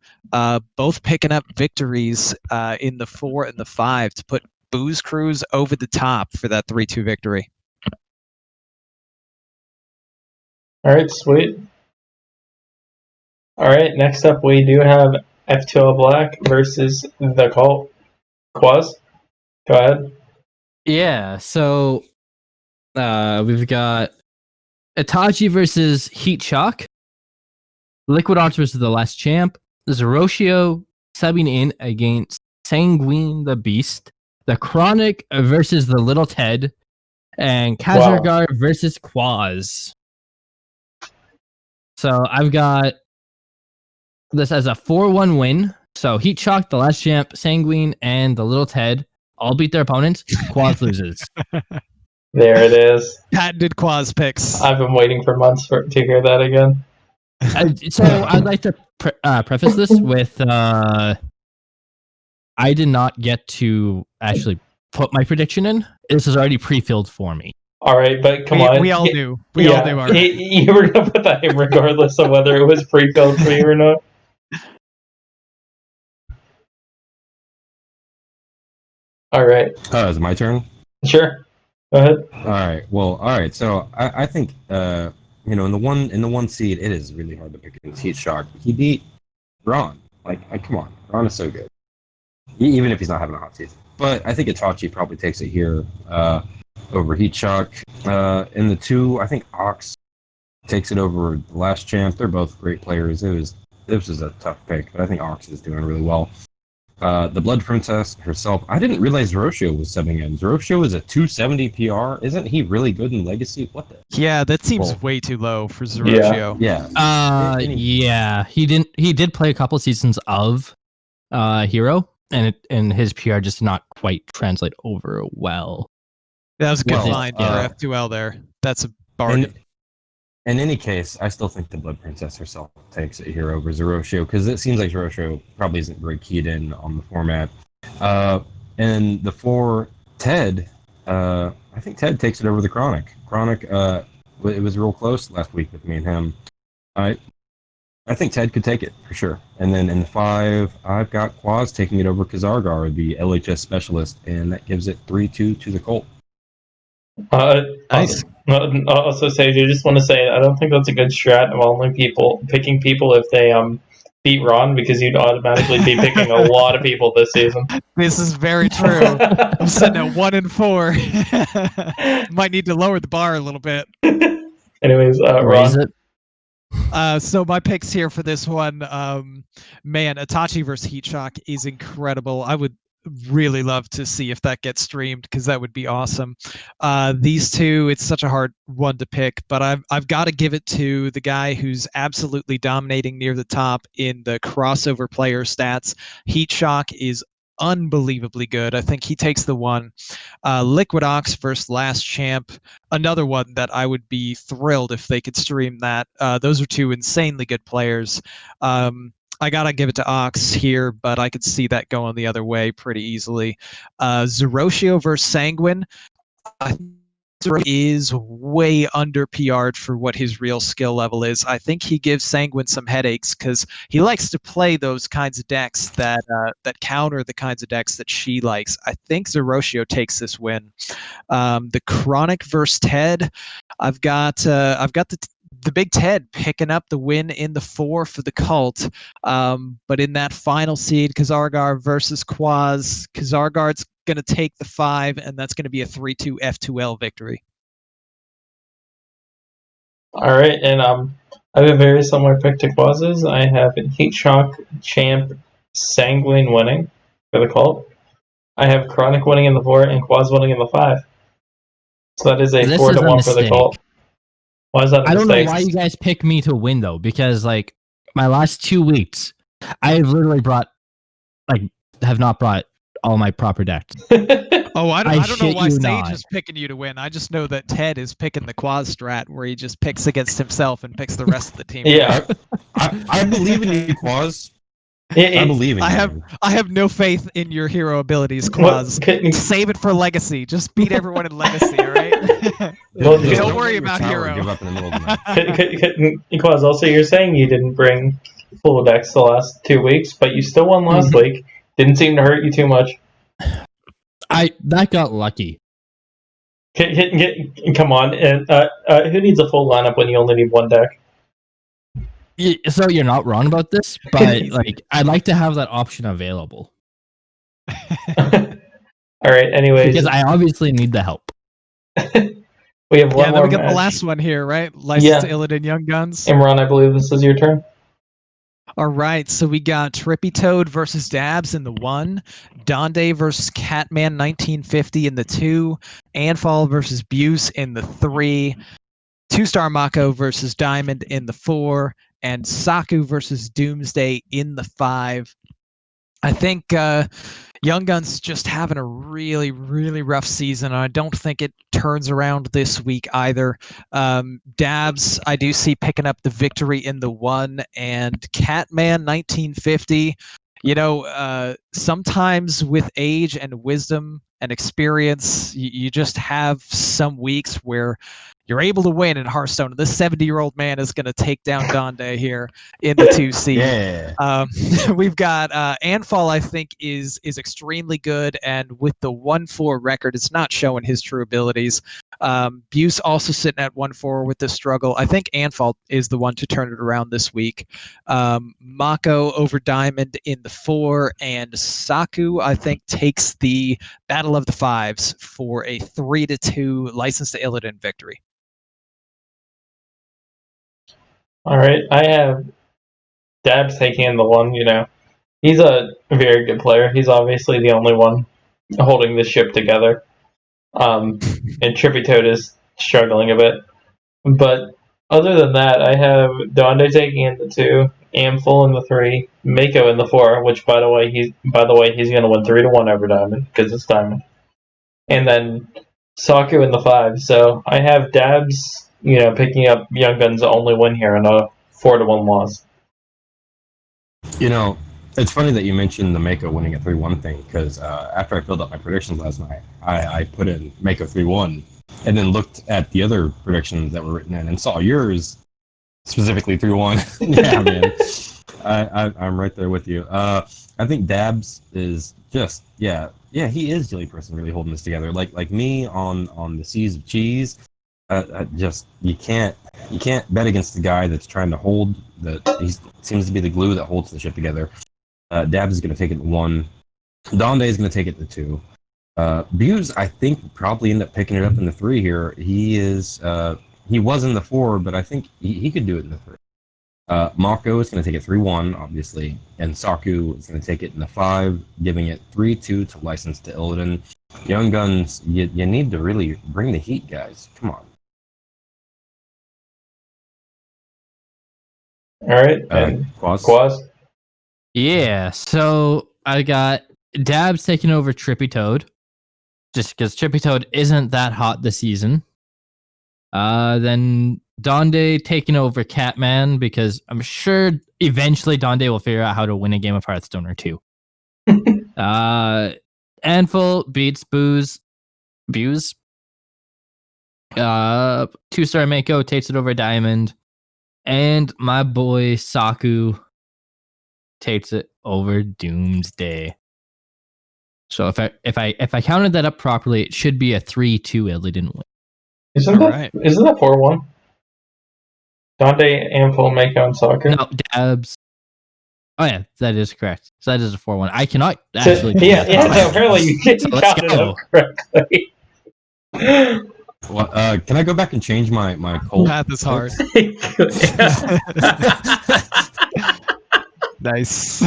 both picking up victories in the 4 and the 5 to put Booze Cruise over the top for that 3-2 victory. All right, sweet. All right, next up we do have F2L Black versus the Cult. qUAZ, go ahead. Yeah, so we've got Itachi versus Heat Shock, Liquid Arts versus The Last Champ, Zeroshio subbing in against Sanguine the Beast, The Chronic versus The Little Ted, and Kazargar versus qUAZ. So I've got this as a 4-1 win. So Heat Shock, The Last Champ, Sanguine, and The Little Ted all beat their opponents. qUAZ loses. There it is. Patented qUAZ picks. I've been waiting for months to hear that again. So I'd like to preface this with I did not get to actually put my prediction in. This is already pre-filled for me. All right, but come on. We all knew. We all knew. You were going to put that in regardless of whether it was pre-filled for you or not. All right. Oh, is it my turn? Sure. Go ahead. All right. So I think in the one seed, it is really hard to pick against Heat Shock. He beat Ron. Like come on, Ron is so good. Even if he's not having a hot season. But I think Itachi probably takes it here over Heat Shock. In the 2, I think Ox takes it over The Last Champ. They're both great players. This was a tough pick, but I think Ox is doing really well. The Blood Princess herself. I didn't realize Zeroshio was subbing in. Zeroshio is a 270 PR. Isn't he really good in Legacy? What the? Yeah, that seems way too low for Zeroshio. Yeah. Yeah. He did play a couple seasons of Hero, and his PR just did not quite translate over well. That was a good line for F2L there. That's a bargain. In any case, I still think the Blood Princess herself takes it here over Zeroshio, because it seems like Zeroshio probably isn't very keyed in on the format. And the 4, Ted, I think Ted takes it over the Chronic. Chronic, it was real close last week with me and him. I think Ted could take it, for sure. And then in the 5, I've got qUAZ taking it over Kazargar, the LHS specialist, and that gives it 3-2 to the Colt. Nice. Also, Sage, I just want to say I don't think that's a good strat of only picking people if they beat Ron, because you'd automatically be picking a lot of people this season. This is very true. I'm sitting at 1-4. Might need to lower the bar a little bit. Anyways, Raise Ron. it. So my picks here for this one, man, Itachi versus Heat Shock is incredible. I would really love to see if that gets streamed, because that would be awesome. These two, it's such a hard one to pick, but I've got to give it to the guy who's absolutely dominating near the top in the crossover player stats. Heat Shock is unbelievably good. I think he takes the one. Liquid Ox versus Last Champ, another one that I would be thrilled if they could stream that. Those are two insanely good players. I gotta give it to Ox here, but I could see that going the other way pretty easily. Zeroshio versus Sanguine. I think Zeroshio is way under PR'd for what his real skill level is. I think he gives Sanguine some headaches because he likes to play those kinds of decks that counter the kinds of decks that she likes. I think Zeroshio takes this win. The Chronic versus Ted. I've got the Big Ted picking up the win in the 4 for the Cult. But in that final seed, Kazargar versus qUAZ, Kazargar's going to take the 5, and that's going to be a 3-2 F2L victory. All right, and I have a very similar pick to qUAZ's. I have Heat Shock, Champ, Sanguine winning. for the cult. I have Chronic winning in the 4 and qUAZ winning in the 5. So that is a This 4 is to a 1 for the mistake. cult. Why is that a I don't know mistake? why you guys pick me to win though, because like my last 2 weeks, I've literally have not brought all my proper decks. Oh, I don't know shit why you Sage not. is picking you to win. I just know that Ted is picking the qUAZ strat where he just picks against himself and picks the rest of the team. Yeah. I believe in you, qUAZ. Yeah, I believe in you. I have no faith in your hero abilities, What- qUAZ. can- Save it for Legacy. Just beat everyone in Legacy, all right? Well, Just don't let worry your about tower hero. Give up in the middle of the night. qUAZ, also you're saying you didn't bring full decks the last 2 weeks, but you still won last week. Didn't seem to hurt you too much. That got lucky. Come on, and who needs a full lineup when you only need one deck? So you're not wrong about this, but like I'd like to have that option available All right. Anyways, because I obviously need the help. we have one Yeah, more then we got match. the last one here, right? License to Yeah. Illidan Young Guns. Imran, I believe this is your turn. All right, so we got Trippy Toad versus Dabs in the 1, Donde versus Catman 1950 in the 2, Anfall versus Buse in the 3, 2-star Mako versus Diamond in the 4, and Saku versus Doomsday in the 5. I think Young Guns just having a really, really rough season. And I don't think it turns around this week either. Dabs, I do see picking up the victory in the 1, and Catman 1950. You know, sometimes with age and wisdom and experience, you just have some weeks where you're able to win in Hearthstone. This 70-year-old man is going to take down Donde here in the 2 seed. Yeah. We've got Anfall, I think, is extremely good, and with the 1-4 record, it's not showing his true abilities. Buse also sitting at 1-4 with this struggle. I think Anfall is the one to turn it around this week. Mako over Diamond in the 4, and Saku, I think, takes the Battle of the Fives for a 3-2 License to Illidan victory. All right. I have Dabs taking in the 1. You know, he's a very good player. He's obviously the only one holding the ship together. And Trippy Toad is struggling a bit. But other than that, I have Donde taking in the 2, Amful in the 3, Mako in the 4, which by the way he's going to win 3-1 over Diamond because it's Diamond, and then Saku in the 5. So I have Dabs, you know, picking up Young Gun's only win here in a 4-1 loss. You know, it's funny that you mentioned the Mako winning a 3-1 thing, because after I filled out my predictions last night, I put in Mako 3-1, and then looked at the other predictions that were written in and saw yours specifically 3-1. Yeah, man. I'm right there with you. I think Dabs is just, yeah, he is the only person really holding this together. Like me on the Seas of Cheese. Just you can't bet against the guy that's trying to hold he seems to be the glue that holds the ship together. Dabs is going to take it to 1. Donde is going to take it to 2. Buse, I think, probably end up picking it up in the 3 here. He was in the 4, but I think he could do it in the 3. Mako is going to take it 3-1, obviously, and Saku is going to take it in the 5, giving it 3-2 to License to Illidan. Young Guns, you need to really bring the heat, guys. Come on. All right, and qUAZ. Yeah, so I got Dabs taking over Trippy Toad, just because Trippy Toad isn't that hot this season. Then Donde taking over Catman, because I'm sure eventually Donde will figure out how to win a game of Hearthstone or 2. Anful beats Buse. 2-star Mako takes it over Diamond. And my boy Saku takes it over Doomsday. So if I counted that up properly, it should be a 3-2 Illidan win. Isn't that 4-1? Donde, Amful, Mako, and Saku? No, Dabs. Oh yeah, that is correct. So that is a 4-1. I cannot actually. No, apparently you didn't let's count it go. up correctly. Well, can I go back and change my cold? Math is hard. Yeah. Nice.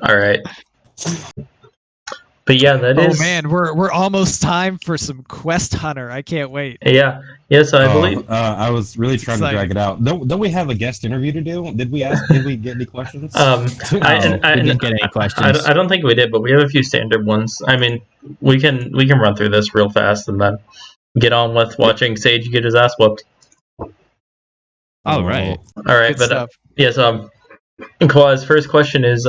All right. But yeah, that Oh is. man, we're almost time for some Quest Hunter. I can't wait. Yeah. So I believe. I was really trying to drag exciting. it out. Don't we have a guest interview to do? Did we ask? Did we get any questions? I we didn't get any questions. I don't think we did, but we have a few standard ones. I mean, we can run through this real fast and then get on with watching Sage get his ass whooped. All right. All right, Good but stuff. yes, qUAZ, first question is,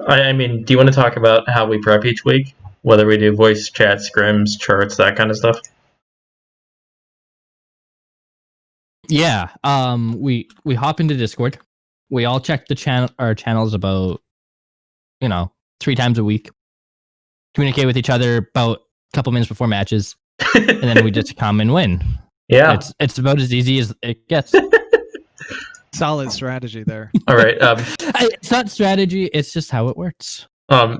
I mean, do you want to talk about how we prep each week? Whether we do voice chat, scrims, charts, that kind of stuff? Yeah. We hop into Discord. We all check our channels about 3 times a week. Communicate with each other about a couple minutes before matches, and then we just come and win. Yeah. It's about as easy as it gets. Solid strategy there. All right. It's not strategy. It's just how it works.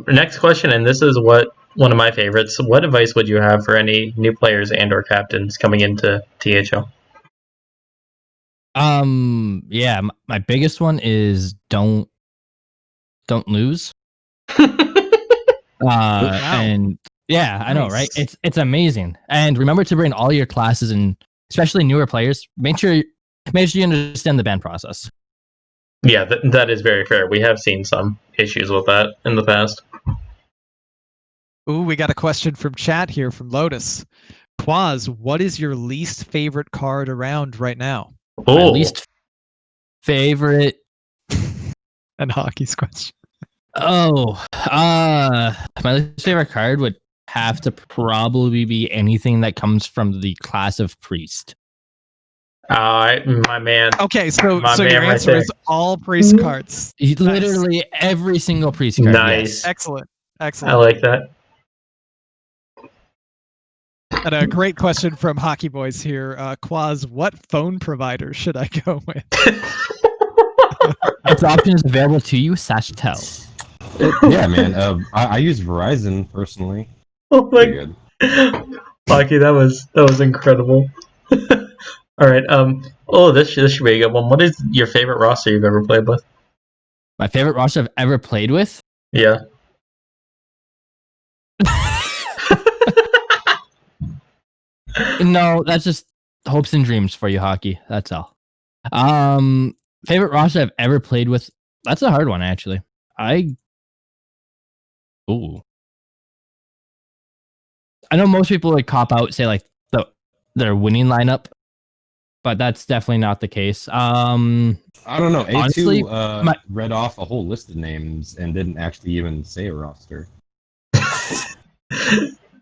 Next question, and this is one of my favorites. What advice would you have for any new players and/or captains coming into THL? Yeah, my biggest one is don't lose. And yeah, I know, right? It's amazing. And remember to bring all your classes, and especially newer players. Make sure you understand the ban process. Yeah, that is very fair. We have seen some issues with that in the past. Ooh, we got a question from chat here from Lotus. qUAZ, what is your least favorite card around right now? My least favorite. And Hockey's question. Oh, my least favorite card would have to probably be anything that comes from the class of Priest. My man. Okay, so My your man right answer there. is all Priest cards. Literally every single Priest card. Nice. Yes. Excellent. I like that. And a great question from Hockey Boys here. qUAZ, what phone provider should I go with? Its options available to you, /tel. Yeah, man. I use Verizon personally. Oh my Pretty good. Lucky, that was incredible. All right. This should be a good one. What is your favorite roster you've ever played with? My favorite roster I've ever played with? Yeah. No, that's just hopes and dreams for you, Hockey. That's all. Favorite roster I've ever played with? That's a hard one, actually. I know most people would cop out, say like their winning lineup, but that's definitely not the case. I don't know. A2 honestly, read off a whole list of names and didn't actually even say a roster.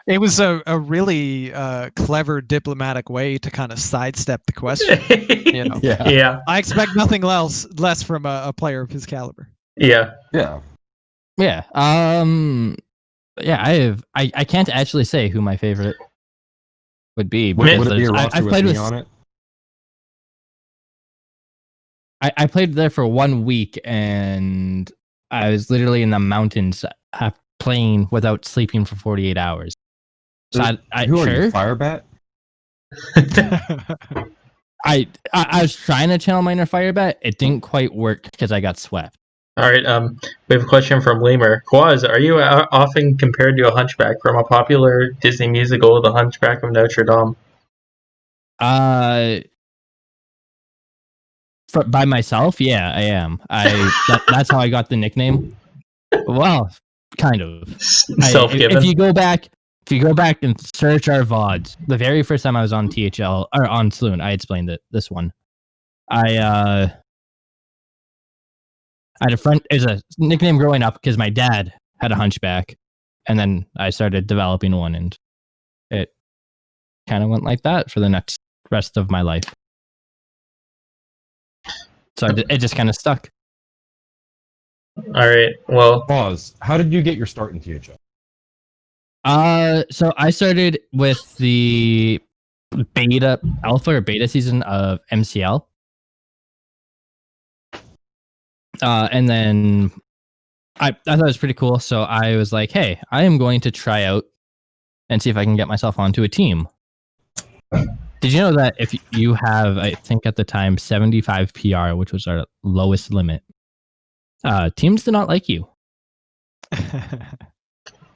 It was a really clever diplomatic way to kind of sidestep the question. Yeah. I expect nothing less from a player of his caliber. Yeah. Yeah. I can't actually say who my favorite would be. Would it be a roster with me on it? I played there for 1 week, and I was literally in the mountains playing without sleeping for 48 hours. So Who are you, Firebat? I was trying to channel my inner Firebat. It didn't quite work because I got swept. All right. We have a question from Lemur. qUAZ, are you often compared to a hunchback from a popular Disney musical, The Hunchback of Notre Dame? By myself, yeah, I am. That's how I got the nickname. Well, kind of. Self-given. If you go back and search our VODs, the very first time I was on THL or on Saloon, I explained this one. I had a friend. It was a nickname growing up because my dad had a hunchback, and then I started developing one, and it kind of went like that for the rest of my life. So it just kind of stuck. All right. Well, Pause. How did you get your start in THL? So I started with the alpha or beta season of MCL. And then I thought it was pretty cool. So I was like, hey, I am going to try out and see if I can get myself onto a team. Did you know that if you have, I think at the time, 75 PR, which was our lowest limit, teams did not like you.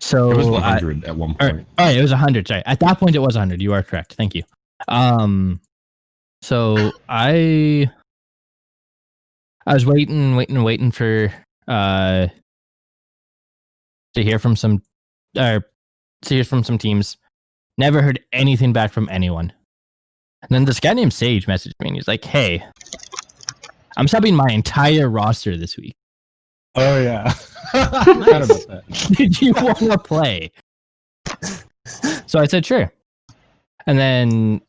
So It was 100 at one point. Oh, it was 100. Sorry, at that point it was 100. You are correct. Thank you. So I was waiting for to hear from some teams. Never heard anything back from anyone. And then this guy named Sage messaged me and he's like, "Hey, I'm subbing my entire roster this week. Oh yeah, I forgot about that. Did you want to play?" So I said, "Sure." And then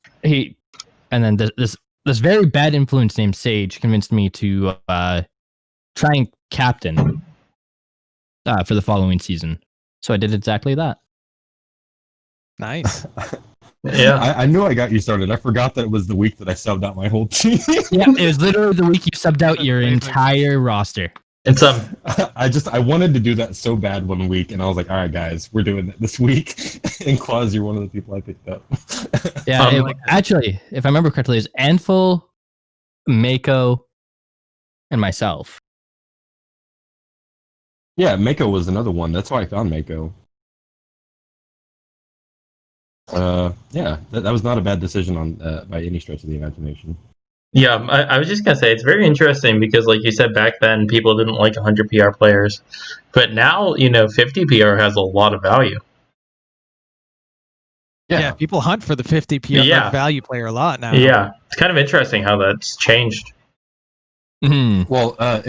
this very bad influence named Sage convinced me to try and captain for the following season. So I did exactly that. Nice. Yeah. I knew I got you started. I forgot that it was the week that I subbed out my whole team. Yeah, it was literally the week you subbed out your entire roster. It's I wanted to do that so bad one week, and I was like, all right, guys, we're doing it this week. And qUAZ, you're one of the people I picked up. Yeah, actually, if I remember correctly, it's Anful, Mako, and myself. Yeah, Mako was another one. That's why I found Mako. Yeah, that was not a bad decision on by any stretch of the imagination. Yeah, I was just gonna say it's very interesting because, like you said, back then people didn't like 100 PR players, but now 50 PR has a lot of value. Yeah, people hunt for the 50 PR value player a lot now. Yeah, it's kind of interesting how that's changed. Mm-hmm. Well, I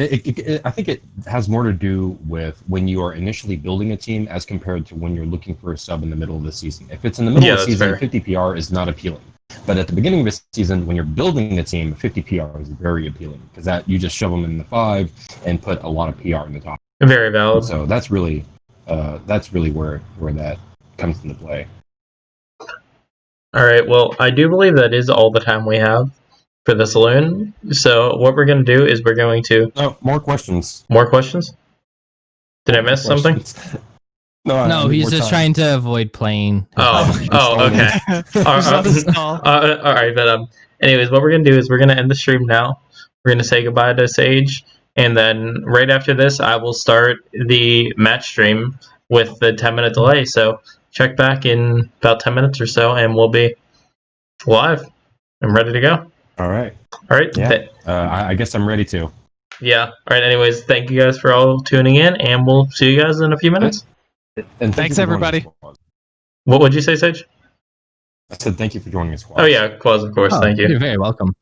think it has more to do with when you are initially building a team as compared to when you're looking for a sub in the middle of the season. If it's in the middle of the season, fair. 50 PR is not appealing. But at the beginning of the season, when you're building a team, 50 PR is very appealing because that you just shove them in the 5 and put a lot of PR in the top. Very valid. So that's really where that comes into play. All right, well, I do believe that is all the time we have for the Saloon. So what we're going to do is we're going to... Oh, more questions. More questions? Did I miss something? No, he's just trying to avoid playing. Okay. All right, but anyways, what we're going to do is we're going to end the stream now. We're going to say goodbye to Sage, and then right after this, I will start the match stream with the 10-minute delay. So check back in about 10 minutes or so, and we'll be live and ready to go. All right. Yeah. I guess I'm ready to. Yeah. All right. Anyways, thank you guys for all tuning in, and we'll see you guys in a few minutes. And thanks, everybody. What would you say, Sage? I said thank you for joining us, qUAZ. Oh, yeah, qUAZ, of course. Thank you. You're very welcome.